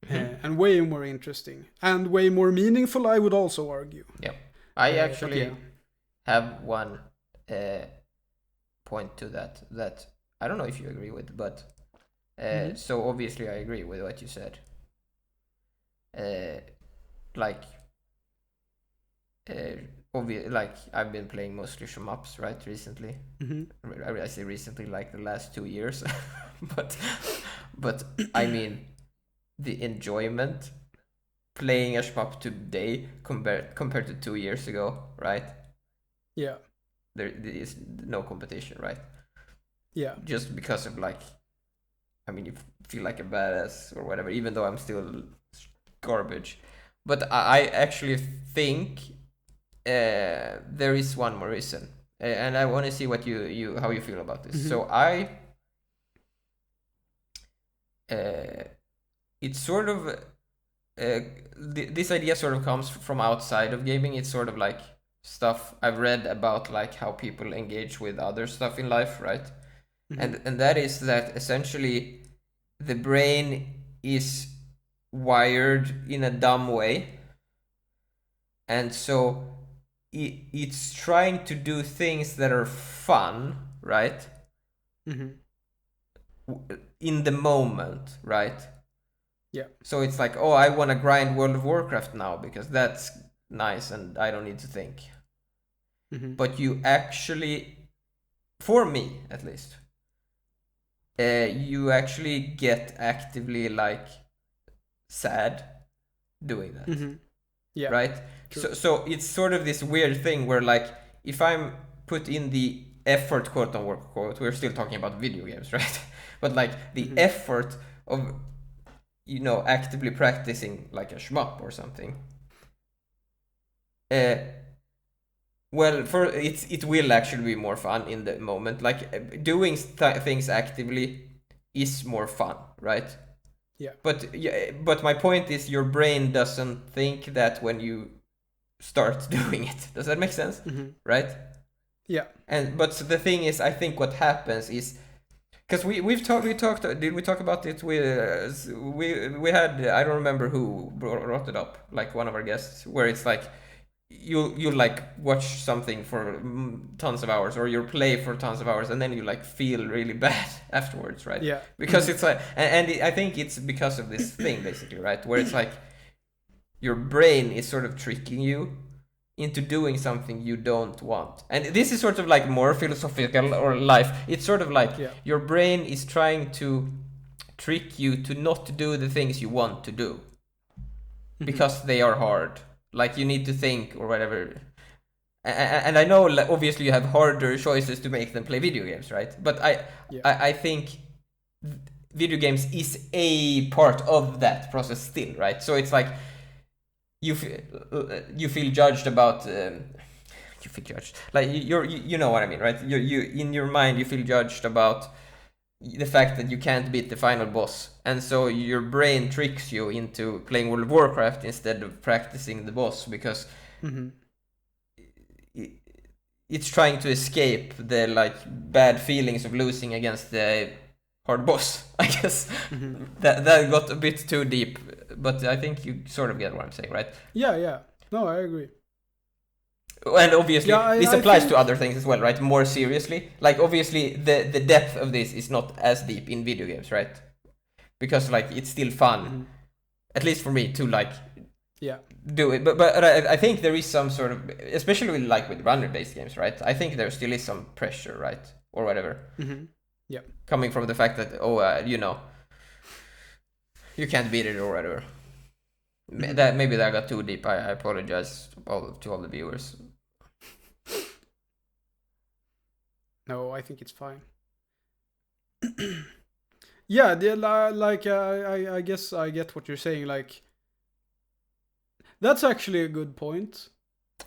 And way more interesting. And way more meaningful, I would also argue. Yeah. I actually have one point to that I don't know if you agree with, but so obviously I agree with what you said. Like I've been playing mostly shmups, right, recently. I say recently, like the last 2 years. but I mean, the enjoyment playing a shmup today compared to 2 years ago, right? Yeah. There is no competition, right? Yeah. Just because of like, I mean, you feel like a badass or whatever, even though I'm still garbage. But I actually think there is one more reason, and I want to see what how you feel about this. So it's sort of this idea sort of comes from outside of gaming. It's sort of like stuff I've read about, like how people engage with other stuff in life, right? And that is that essentially the brain is wired in a dumb way, and so it's trying to do things that are fun, right? In the moment, right? Yeah. So it's like, oh, I want to grind World of Warcraft now because that's nice and I don't need to think. But you actually, for me at least, you actually get actively like sad doing that. Yeah. Right? So it's sort of this weird thing where like if I'm put in the effort, quote unquote, we're still talking about video games, right? But like the effort of, you know, actively practicing like a shmup or something. Well, it will actually be more fun in the moment. Like doing things actively is more fun, right? Yeah. But my point is, your brain doesn't think that when you start doing it. Does that make sense? Right? Yeah. But the thing is, I think what happens is, because we talked. Did we talk about it? We had, I don't remember who brought it up. Like one of our guests, where it's like you like watch something for tons of hours, or you play for tons of hours, and then you like feel really bad afterwards, right? Yeah. Because it's like, and I think it's because of this thing basically, right? Where it's like your brain is sort of tricking you into doing something you don't want. And this is sort of like more philosophical or life. It's sort of like your brain is trying to trick you to not do the things you want to do. because they are hard. Like you need to think or whatever. And I know, like, obviously, you have harder choices to make than play video games, right? But I think video games is a part of that process still, right? So it's like you feel judged about. You feel judged, like you know what I mean, right? You in your mind you feel judged about the fact that you can't beat the final boss, and so your brain tricks you into playing World of Warcraft instead of practicing the boss because it's trying to escape the like bad feelings of losing against the hard boss. I guess that got a bit too deep, but I think you sort of get what I'm saying, right? Yeah. No, I agree. And obviously, this applies to other things as well, right? More seriously, like obviously, the depth of this is not as deep in video games, right? Because like it's still fun, at least for me, to like do it. But I think there is some sort of, especially like with runner-based games, right? I think there still is some pressure, right, or whatever. Yeah, coming from the fact that you can't beat it or whatever. That maybe that got too deep. I apologize to all the viewers. No, I think it's fine. Yeah, like I guess I get what you're saying. Like, that's actually a good point.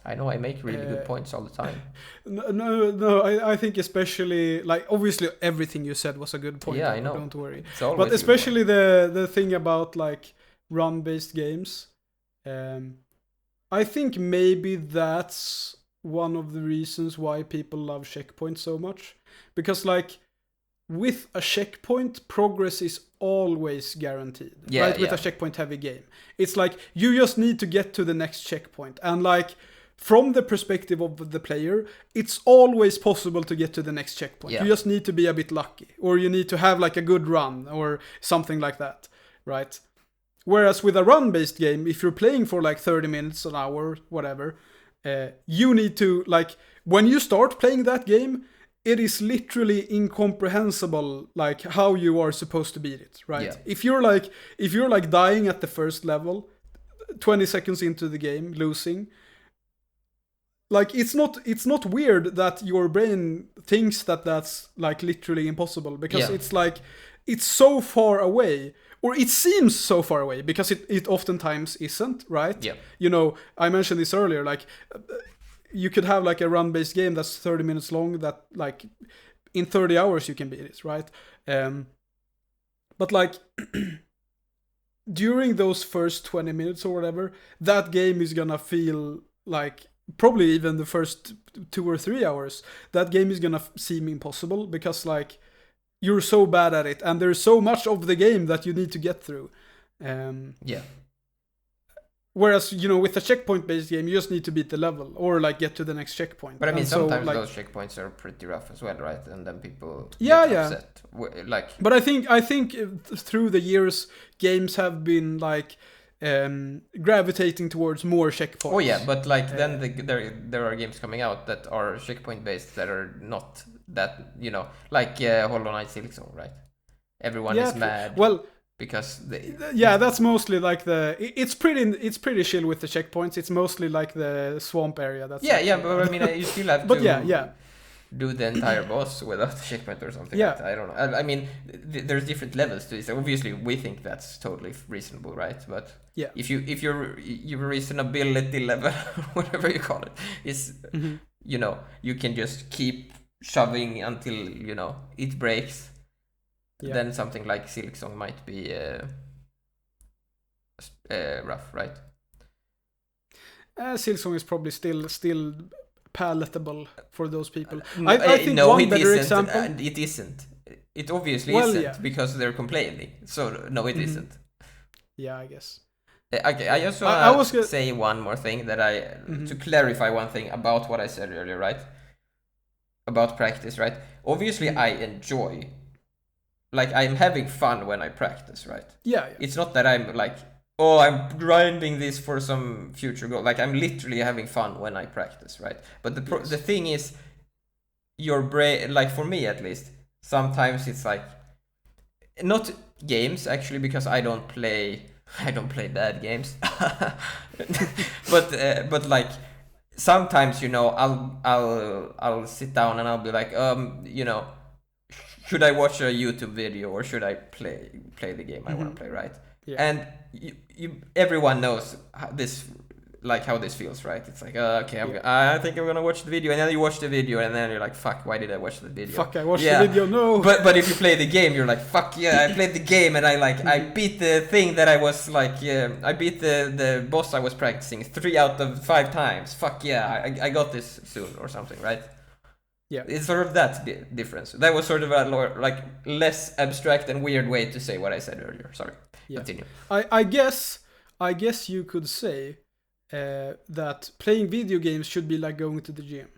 I know I make really good points all the time. No, I think especially, like, obviously everything you said was a good point. Yeah, I know. Don't worry. But especially the thing about like run-based games, I think maybe that's one of the reasons why people love checkpoints so much, because like with a checkpoint, progress is always guaranteed. Right? With a checkpoint heavy game, it's like you just need to get to the next checkpoint, and like from the perspective of the player, it's always possible to get to the next checkpoint. You just need to be a bit lucky, or you need to have like a good run or something like that, right? Whereas with a run-based game, if you're playing for like 30 minutes, an hour, whatever, you need to, like, when you start playing that game, it is literally incomprehensible, like, how you are supposed to beat it, right? Yeah. If you're like dying at the first level, 20 seconds into the game, losing, like, it's not weird that your brain thinks that that's like literally impossible, because it's like, it's so far away, or it seems so far away, because it oftentimes isn't, right? Yeah. You know, I mentioned this earlier, like, you could have like a run-based game that's 30 minutes long that like in 30 hours you can beat it, right? But like during those first 20 minutes or whatever, that game is gonna feel like, probably even the first 2 or 3 hours, that game is gonna seem impossible, because like you're so bad at it, and there's so much of the game that you need to get through. Whereas, you know, with a checkpoint-based game, you just need to beat the level or like get to the next checkpoint. But I mean, and sometimes like, those checkpoints are pretty rough as well, right? And then people get upset. Like, but I think through the years, games have been like gravitating towards more checkpoints. Oh yeah, but like then there are games coming out that are checkpoint based that are not that, you know, like Hollow Knight Silksong, right? Everyone is mad. Well, because that's mostly like it's pretty chill with the checkpoints. It's mostly like the swamp area. That's but I mean, you still have but to do the entire boss without a checkpoint or something. Yeah. Like that. I don't know. I mean, there's different levels to this. Obviously, we think that's totally reasonable, right? But if your reasonability level, whatever you call it, is you know, you can just keep shoving until, you know, it breaks. Then something like Silksong might be rough, right? Silksong is probably still palatable for those people. I think no, one it better isn't, example. and it isn't. It obviously isn't because they're complaining. So no, it isn't. Yeah, I guess. Okay, I just want to say one more thing that to clarify one thing about what I said earlier, right? About practice, right? Obviously, I enjoy. Like, I'm having fun when I practice, right? Yeah. It's not that I'm like, oh, I'm grinding this for some future goal. Like, I'm literally having fun when I practice, right? But the thing is, your brain, like for me at least, sometimes it's like, not games actually, because I don't play I don't play bad games. But like sometimes, I'll sit down and I'll be like, should I watch a YouTube video or should I play the game I want to play, right? Yeah. And everyone knows how this feels, right? It's like, okay, I think I'm gonna watch the video, and then you watch the video, and then you're like, fuck, why did I watch the video? Fuck, I watched the video, no. But if you play the game, you're like, fuck yeah, I played the game, and I beat the thing that I was like, I beat the boss I was practicing 3 out of 5 times. Fuck yeah, I got this soon or something, right? Yeah, it's sort of that difference. That was sort of a like less abstract and weird way to say what I said earlier. Sorry. Yeah. Continue. I guess you could say that playing video games should be like going to the gym,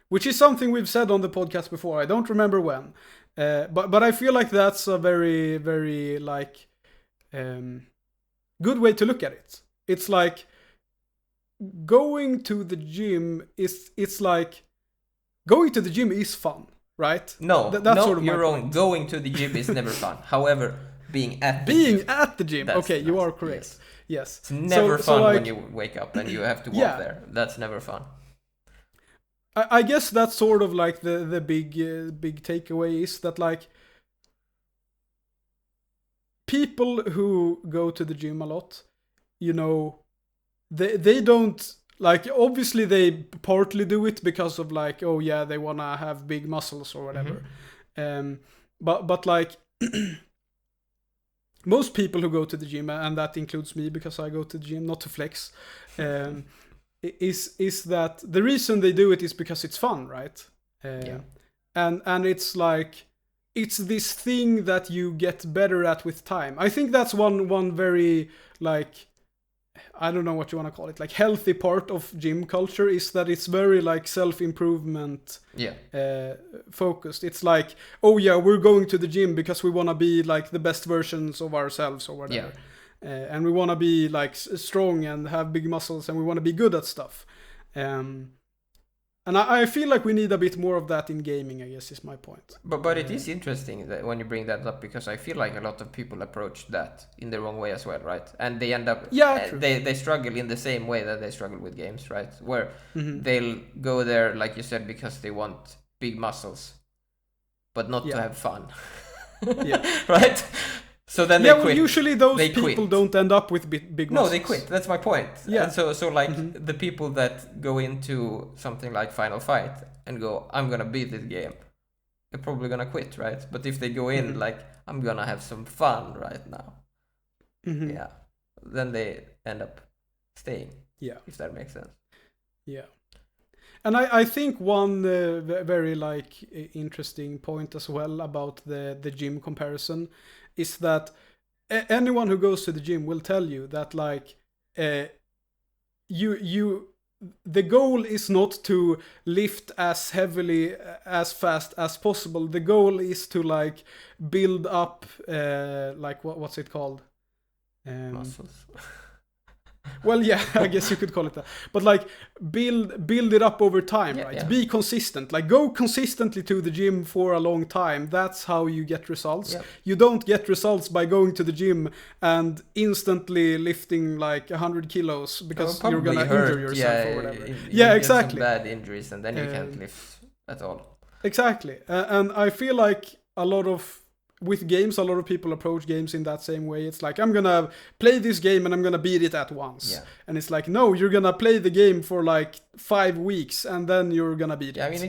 which is something we've said on the podcast before. I don't remember when, but I feel like that's a very, very like good way to look at it. It's like going to the gym it's like going to the gym is fun, right? No, that's sort of you're wrong. Going to the gym is never fun. However, being at the gym. Okay, you are correct. Yes. It's never fun when you wake up and you have to walk there. That's never fun. I guess that's sort of like the big takeaway is that like people who go to the gym a lot, they don't like, obviously they partly do it because of like, oh yeah, they wanna have big muscles or whatever. But like most people who go to the gym, and that includes me because I go to the gym not to flex, is that the reason they do it is because it's fun, right? And it's like it's this thing that you get better at with time. I think that's one very like, I don't know what you want to call it, like healthy part of gym culture is that it's very like self-improvement focused. It's like, oh yeah, we're going to the gym because we want to be like the best versions of ourselves or whatever. And we want to be like strong and have big muscles and we want to be good at stuff. And I feel like we need a bit more of that in gaming, I guess is my point. But it is interesting that when you bring that up, because I feel like a lot of people approach that in the wrong way as well, right? And they end up, they struggle in the same way that they struggle with games, right? Where they'll go there, like you said, because they want big muscles, but not to have fun. Right? So then they quit. Well, usually those people don't end up with big muscles. No, they quit. That's my point. Yeah. And so like the people that go into something like Final Fight and go, I'm gonna beat this game, they're probably gonna quit, right? But if they go in like, I'm gonna have some fun right now, then they end up staying. Yeah, if that makes sense. Yeah. And I think one very like interesting point as well about the gym comparison is that anyone who goes to the gym will tell you that like the goal is not to lift as heavily as fast as possible. The goal is to like build up like what's it called? Muscles. Well, yeah, I guess you could call it that. But like build it up over time, right? Yeah. Be consistent. Like go consistently to the gym for a long time. That's how you get results. Yeah. You don't get results by going to the gym and instantly lifting like 100 kilos because you're gonna injure yourself or whatever. You exactly. Get some bad injuries and then you can't lift at all. Exactly. And I feel like with games, a lot of people approach games in that same way. It's like, I'm gonna play this game and I'm gonna beat it at once. Yeah. And it's like, no, you're gonna play the game for like 5 weeks and then you're gonna beat it. I mean,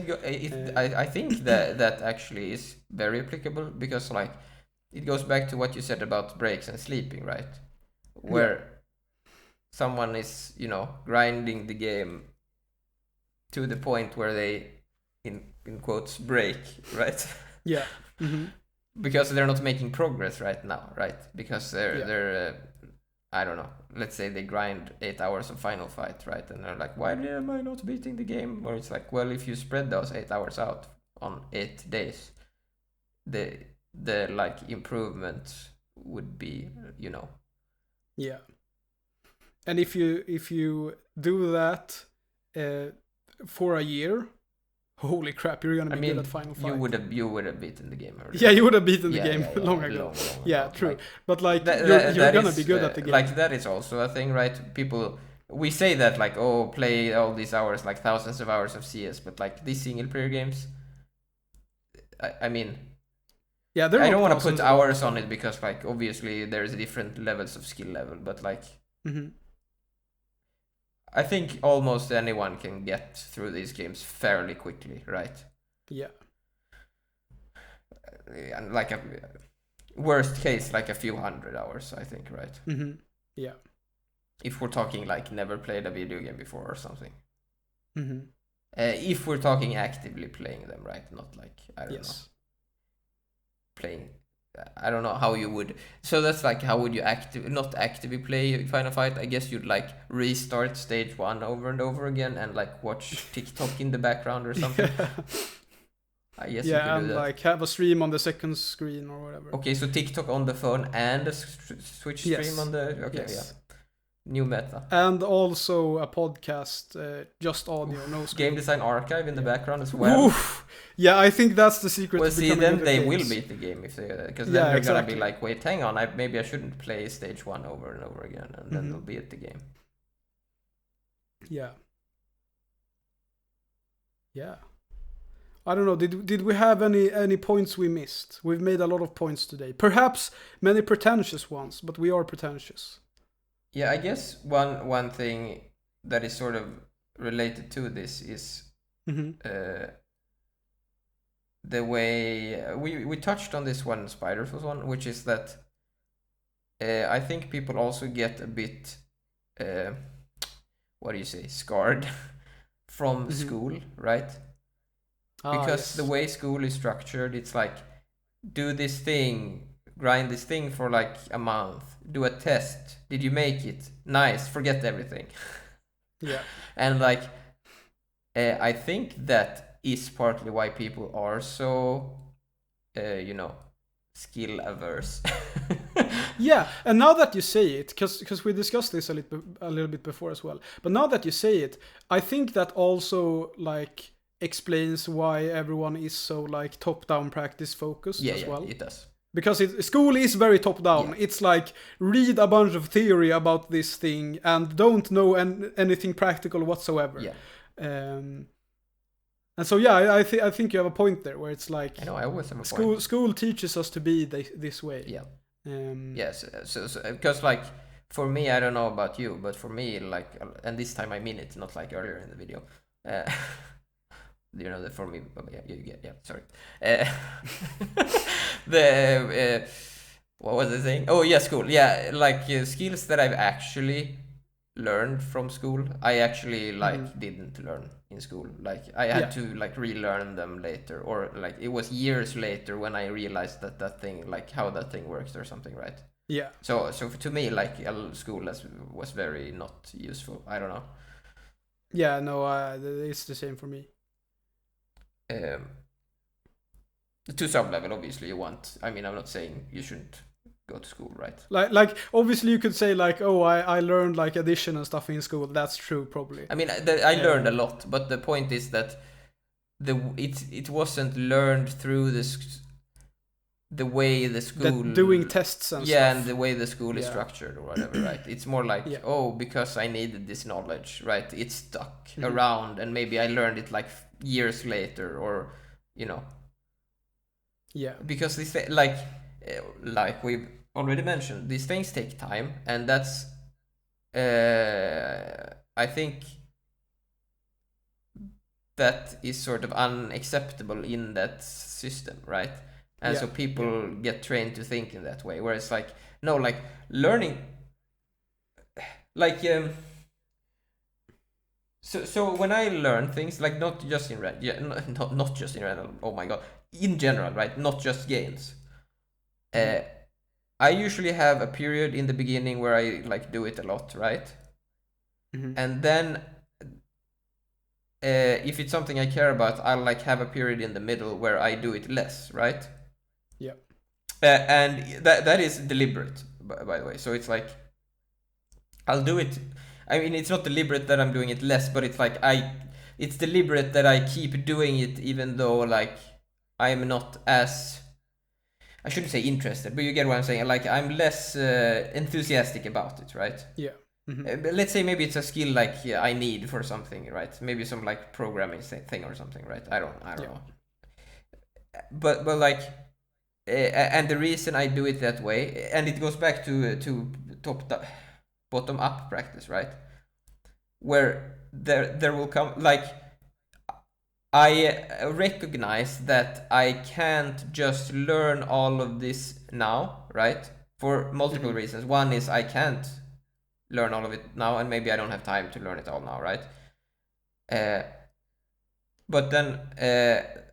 I think that actually is very applicable because like it goes back to what you said about breaks and sleeping, right? Where someone is, grinding the game to the point where they, in quotes, break, right? Yeah. Because they're not making progress right now, right? Because they're I don't know, let's say they grind 8 hours of Final Fight, right? And they're like, why am I not beating the game? Or it's like, well, if you spread those 8 hours out on 8 days, the like improvement would be, Yeah. And if you do that for a year, holy crap, you're gonna I be good mean, at Final Fight. you would have beaten the game earlier. Yeah, you would have beaten the Yeah, game yeah, long yeah, ago. long Yeah, ago. true. Like, but like that- you're that gonna is, be good at the game. Like that is also a thing, right? People, we say that like, oh, play all these hours, like thousands of hours of CS, but like these single player games, I mean, yeah, I don't want to put hours on it because like obviously there's different levels of skill level, but like I think almost anyone can get through these games fairly quickly, right? Yeah. And like a worst case, like a few hundred hours, I think, right? Yeah. If we're talking like never played a video game before or something. Mm-hmm. If we're talking actively playing them, right? Not like, I don't know, playing. I don't know how you would. So that's like, how would you not actively play Final Fight? I guess you'd like restart stage 1 over and over again and like watch TikTok in the background or something. Yeah. I guess Yeah, you could and do that. like have a stream on the second screen or whatever. Okay, so TikTok on the phone and a Switch stream on the. Okay, yeah. New meta. And also a podcast, just audio, no screen. Game Design Archive in the background as well. Oof. Yeah, I think that's the secret. Well, to see, becoming then good at they will games. beat the game if they, because then Yeah, they're exactly. gonna be like, wait, hang on, maybe I shouldn't play stage 1 over and over again, and then they'll beat the game. Yeah. Yeah. I don't know. Did we have any points we missed? We've made a lot of points today. Perhaps many pretentious ones, but we are pretentious. Yeah, I guess one thing that is sort of related to this is the way we touched on this one, Spider's one, which is that I think people also get a bit what do you say, scarred from school, right? Because the way school is structured, it's like, do this thing, grind this thing for like a month, do a test, did you make it? Nice, forget everything. Yeah. And like, I think that is partly why people are so, skill averse. Yeah, and now that you say it, because we discussed this a little bit before as well, but now that you say it, I think that also like explains why everyone is so like top-down practice focused as well. Yeah, it does. Because school is very top-down. Yeah. It's like, read a bunch of theory about this thing and don't know anything practical whatsoever. Yeah. And so yeah, I think you have a point there where it's like, I know, I always have a point. School teaches us to be this way. Yeah. Yes, so because like for me, I don't know about you, but for me, like, and this time I mean it, not like earlier in the video. You know that for me, sorry. What was I saying? Oh yeah, school. Yeah, like skills that I've actually learned from school, I actually like didn't learn in school. Like I had to like relearn them later, or like it was years later when I realized that thing, like how that thing works or something, right? Yeah. So to me, like school was very not useful. I don't know. Yeah, no, it's the same for me. To some level, obviously you want. I mean, I'm not saying you shouldn't go to school, right? Like obviously you could say like, oh, I learned like addition and stuff in school. That's true, probably. I mean, I learned a lot, but the point is that it wasn't learned through the way the school doing tests and stuff. and the way the school is structured or whatever, right? It's more like, oh, because I needed this knowledge, right? It stuck around, and maybe I learned it like years later, or because this like we've already mentioned, these things take time, and that's I think that is sort of unacceptable in that system, right? And so people get trained to think in that way, whereas like, no, like learning, like so when I learn things, like not just in not just in Red, oh my god, in general, right? Not just games. I usually have a period in the beginning where I like do it a lot, right? And then if it's something I care about, I'll like have a period in the middle where I do it less, right? Yeah. And that is deliberate, by the way. So it's like, I'll do it. I mean, it's not deliberate that I'm doing it less, but it's like it's deliberate that I keep doing it even though like I'm not as, I shouldn't say interested, but you get what I'm saying. Like I'm less enthusiastic about it, right? Yeah. But let's say maybe it's a skill like I need for something, right? Maybe some like programming thing or something, right? I don't know. But like, and the reason I do it that way, and it goes back to bottom up practice, right? Where there will come like, I recognize that I can't just learn all of this now, right? For multiple reasons. One is I can't learn all of it now, and maybe I don't have time to learn it all now, right? But then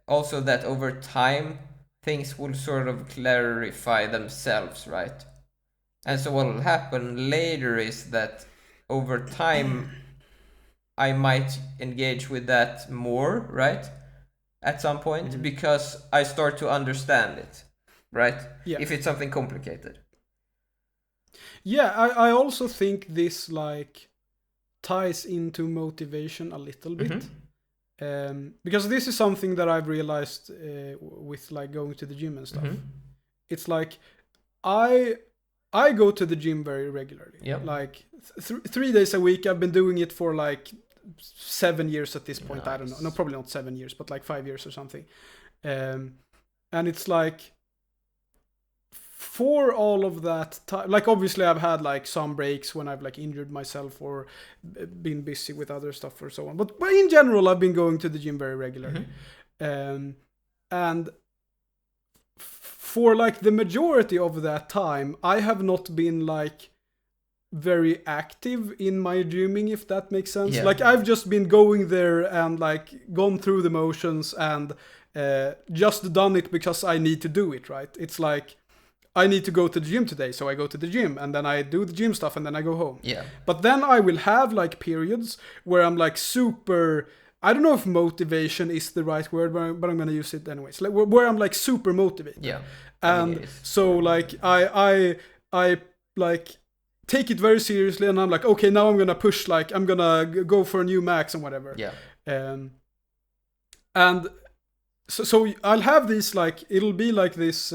also that over time things will sort of clarify themselves, right? And so what will happen later is that over time I might engage with that more, right? At some point, because I start to understand it, right? Yeah. If it's something complicated. Yeah, I also think this like ties into motivation a little bit. Because this is something that I've realized with like going to the gym and stuff. It's like I go to the gym very regularly. Yep. Like 3 days a week. I've been doing it for like 7 years at this point. Nice. I don't know. No, probably not 7 years, but like 5 years or something. And it's like for all of that time, like obviously I've had like some breaks when I've like injured myself or been busy with other stuff or so on. But in general, I've been going to the gym very regularly. And for like the majority of that time, I have not been like very active in my gymming, if that makes sense. Yeah. Like I've just been going there and like gone through the motions and just done it because I need to do it, right? It's like I need to go to the gym today, so I go to the gym and then I do the gym stuff and then I go home. Yeah. But then I will have like periods where I'm like super, I don't know if motivation is the right word, but I'm gonna use it anyways. Like where I'm like super motivated. Yeah. And so like I like take it very seriously and I'm like, okay, now I'm gonna push, like I'm gonna go for a new max and whatever. Yeah. And so I'll have these like, it'll be like this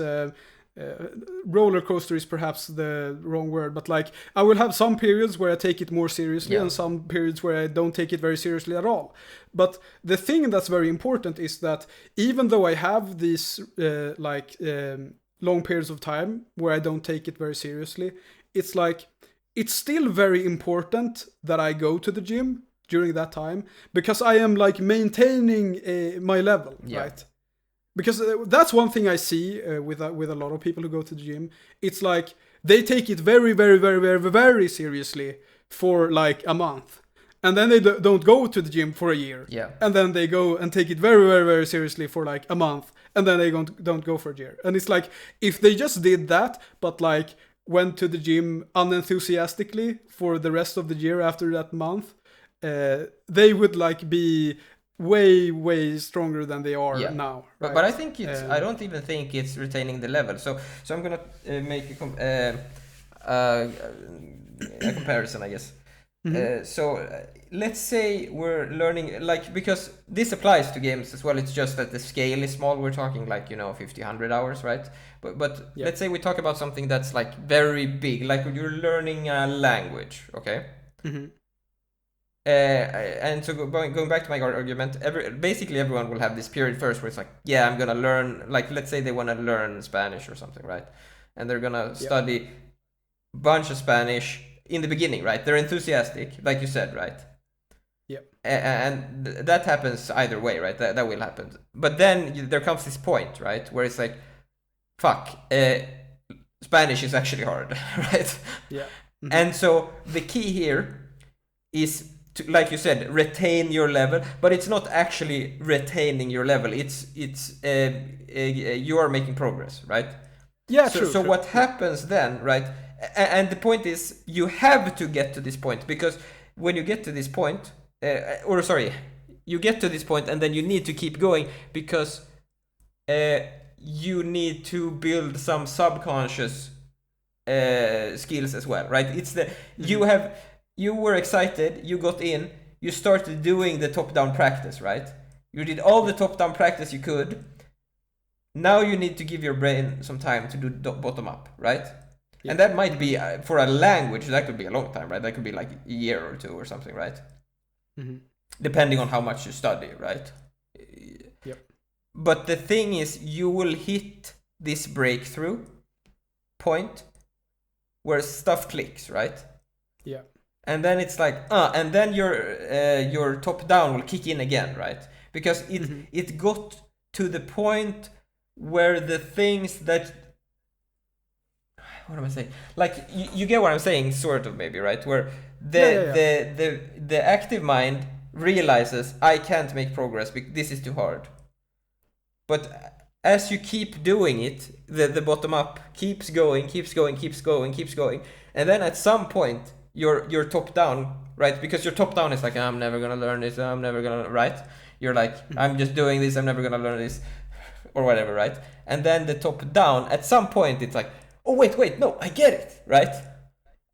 roller coaster is perhaps the wrong word, but like I will have some periods where I take it more seriously and some periods where I don't take it very seriously at all. But the thing that's very important is that even though I have these long periods of time where I don't take it very seriously, it's like it's still very important that I go to the gym during that time because I am like maintaining my level, right? Because that's one thing I see with a lot of people who go to the gym. It's like they take it very, very, very, very, very seriously for like a month. And then they don't go to the gym for a year. Yeah. And then they go and take it very, very, very seriously for like a month. And then they don't go for a year. And it's like, if they just did that, but like went to the gym unenthusiastically for the rest of the year after that month, they would like be way stronger than they are now, right? But I think it's I don't even think it's retaining the level. So I'm gonna make a comparison, I guess. So let's say we're learning, like, because this applies to games as well, it's just that the scale is small. We're talking like 50, 100 hours, right? But let's say we talk about something that's like very big, like you're learning a language, okay? And so going back to my argument, basically everyone will have this period first where it's like, yeah, I'm gonna learn, like let's say they want to learn Spanish or something, right? And they're gonna study a bunch of Spanish in the beginning, right? They're enthusiastic, like you said, right? Yeah. And that happens either way, right? That will happen. But then there comes this point, right, where it's like, fuck, Spanish is actually hard, right? Yeah. And so the key here is to, like you said, retain your level, but it's not actually retaining your level. It's you are making progress, right? Yeah, so, true. So what happens then, right? And the point is, you have to get to this point, because when you get to this point, you get to this point and then you need to keep going, because you need to build some subconscious skills as well, right? It's the you were excited, you got in, you started doing the top-down practice, right? You did all the top-down practice you could. Now you need to give your brain some time to do bottom-up, right? Yeah. And that might be, for a language, that could be a long time, right? That could be like a year or two or something, right? Mm-hmm. Depending on how much you study, right? Yep. But the thing is, you will hit this breakthrough point where stuff clicks, right? Yeah. And then it's like, and then your top down will kick in again, right? Because it got to the point where the things that, what am I saying? Like you get what I'm saying, sort of, maybe, right? Where the active mind realizes I can't make progress because this is too hard. But as you keep doing it, the bottom up keeps going, and then at some point your top down, right? Because your top down is like, I'm never gonna learn this, I'm never gonna, right? You're like, I'm just doing this, I'm never gonna learn this, or whatever, right? And then the top down, at some point it's like, oh wait, no, I get it, right?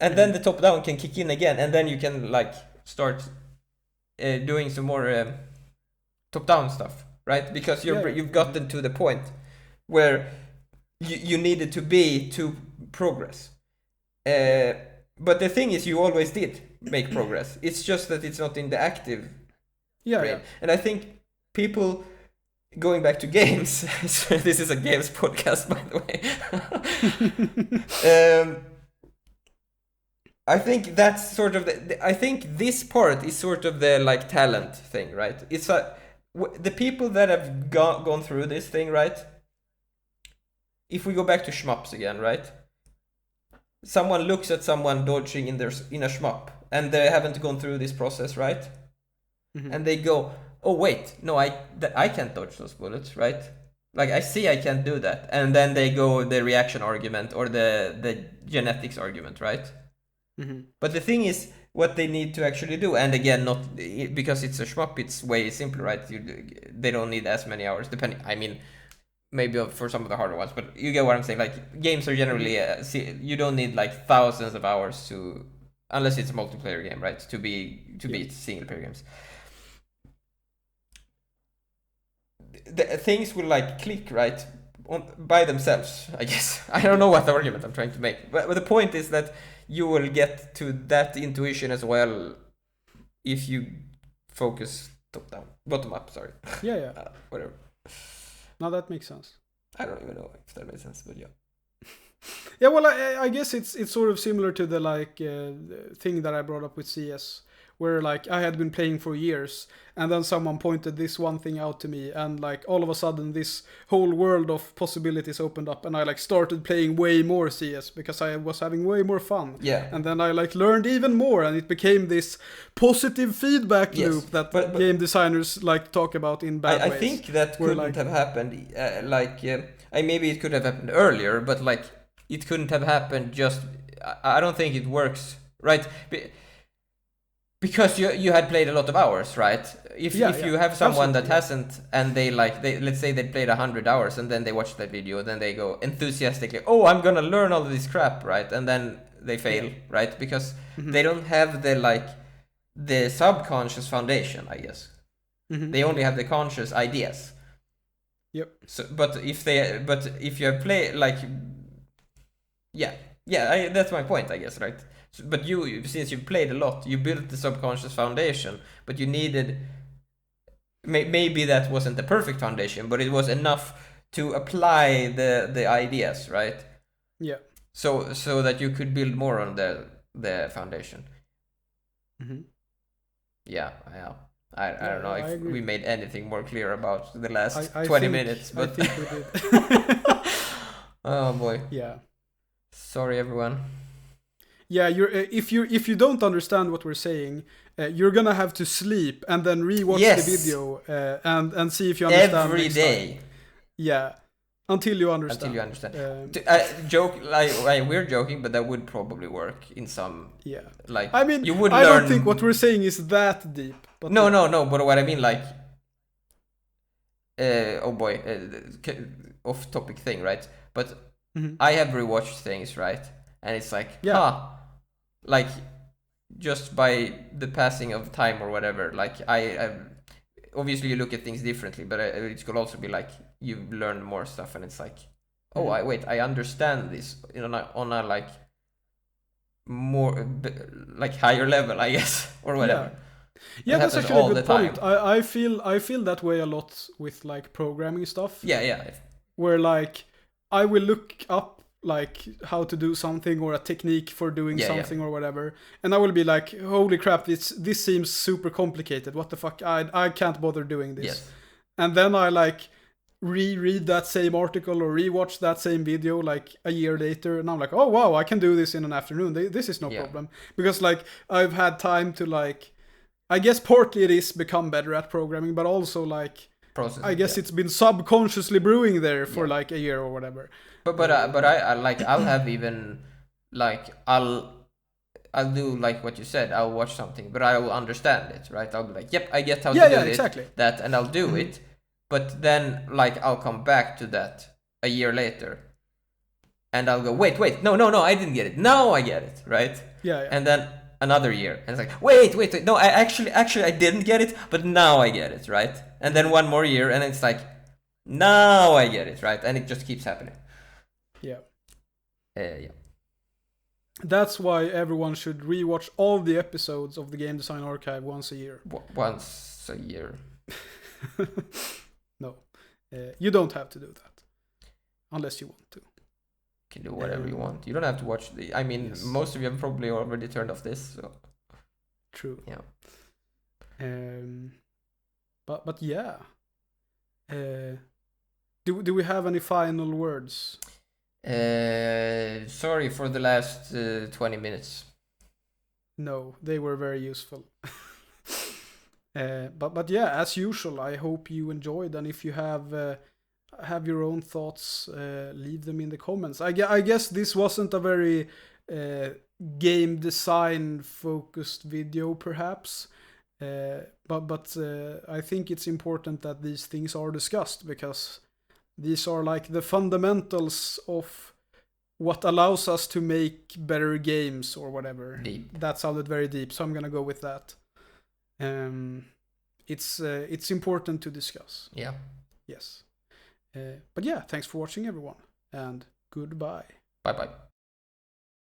And then the top down can kick in again, and then you can like start doing some more top down stuff, right? Because you've gotten to the point where you needed to be to progress. But the thing is, you always did make progress. It's just that it's not in the active brain. Yeah. And I think people, going back to games, this is a games podcast, by the way. I think that's sort of I think this part is sort of the like talent thing, right? It's the people that have gone through this thing, right? If we go back to shmups again, right? Someone looks at someone dodging in a shmup, and they haven't gone through this process, right? Mm-hmm. And they go, oh wait, no, I can't dodge those bullets, right? Like, I see I can't do that. And then they go the reaction argument or the genetics argument, right? Mm-hmm. But the thing is, what they need to actually do, and again, not because it's a shmup, it's way simpler, right? They don't need as many hours, maybe for some of the harder ones, but you get what I'm saying. Like, games are generally, you don't need like thousands of hours to, unless it's a multiplayer game, right? To beat single player games. The things will like click, right, by themselves, I guess. I don't know what the argument I'm trying to make, but the point is that you will get to that intuition as well if you focus bottom up. Sorry. Yeah. Whatever. No, that makes sense. I don't even know if that makes sense, but yeah. Yeah, well, I guess it's sort of similar to the like thing that I brought up with CS, where like I had been playing for years, and then someone pointed this one thing out to me, and like all of a sudden this whole world of possibilities opened up, and I like started playing way more CS because I was having way more fun. Yeah. And then I like learned even more, and it became this positive feedback loop that but game designers like talk about in bad ways. I think that couldn't have happened. Maybe it could have happened earlier, but like it couldn't have happened just. I don't think it works, right? Because you had played a lot of hours, right? If you have someone that hasn't, and they let's say they played 100 hours, and then they watch that video, and then they go enthusiastically, oh, I'm gonna learn all of this crap, right? And then they fail, right? Because they don't have the subconscious foundation, I guess. Mm-hmm. They only have the conscious ideas. Yep. So, but if you have played that's my point, I guess, right? But since you played a lot, you built the subconscious foundation, but you needed, maybe that wasn't the perfect foundation, but it was enough to apply the ideas, right? Yeah. So that you could build more on the foundation. Mm-hmm. Yeah. I don't know if we made anything more clear about the last 20 minutes, but I think we did. Oh boy. Yeah. Sorry, everyone. Yeah, if you don't understand what we're saying, you're gonna have to sleep and then rewatch the video and see if you understand every day. Yeah, until you understand. We're joking, but that would probably work in some. Yeah. Like, I mean, you would I don't think what we're saying is that deep. But no. But what I mean, like, off topic thing, right? But I have rewatched things, right? And it's like, like, just by the passing of time or whatever, like I obviously you look at things differently, but it could also be like you've learned more stuff, and it's like, oh, I understand this on a like more like higher level, I guess, or whatever. Yeah, that's actually a good point. I feel that way a lot with like programming stuff. Yeah. Where like I will look up like how to do something or a technique for doing something or whatever, and I will be like, holy crap, this seems super complicated. What the fuck? I can't bother doing this. Yes. And then I like reread that same article or rewatch that same video like a year later, and I'm like, oh wow, I can do this in an afternoon. This is no problem, because like I've had time to like, I guess partly it is become better at programming, but also like I guess it's been subconsciously brewing there for like a year or whatever. But I like, I'll have even like I'll do like what you said. I'll watch something, but I will understand it, right? I'll be like, yep, I get how to do exactly. that, and I'll do it. But then like I'll come back to that a year later, and I'll go, wait, no, I didn't get it. Now I get it, right? Yeah. And then another year, and it's like, wait, no, I actually I didn't get it, but now I get it, right? And then one more year, and it's like, now I get it, right? And it just keeps happening. Yeah. Yeah. That's why everyone should rewatch all the episodes of the Game Design Archive once a year. Once a year. No. You don't have to do that. Unless you want to. You can do whatever you want. You don't have to watch I mean, most of you have probably already turned off this, so. True. Yeah. But yeah. Do we have any final words? Sorry for the last 20 minutes. No, they were very useful. But yeah, as usual, I hope you enjoyed, and if you have your own thoughts, leave them in the comments. I guess this wasn't a very game design focused video, perhaps, but I think it's important that these things are discussed, because these are like the fundamentals of what allows us to make better games or whatever. Deep. That sounded very deep, so I'm gonna go with that. It's important to discuss. Yeah. Yes. But yeah, thanks for watching, everyone, and goodbye. Bye.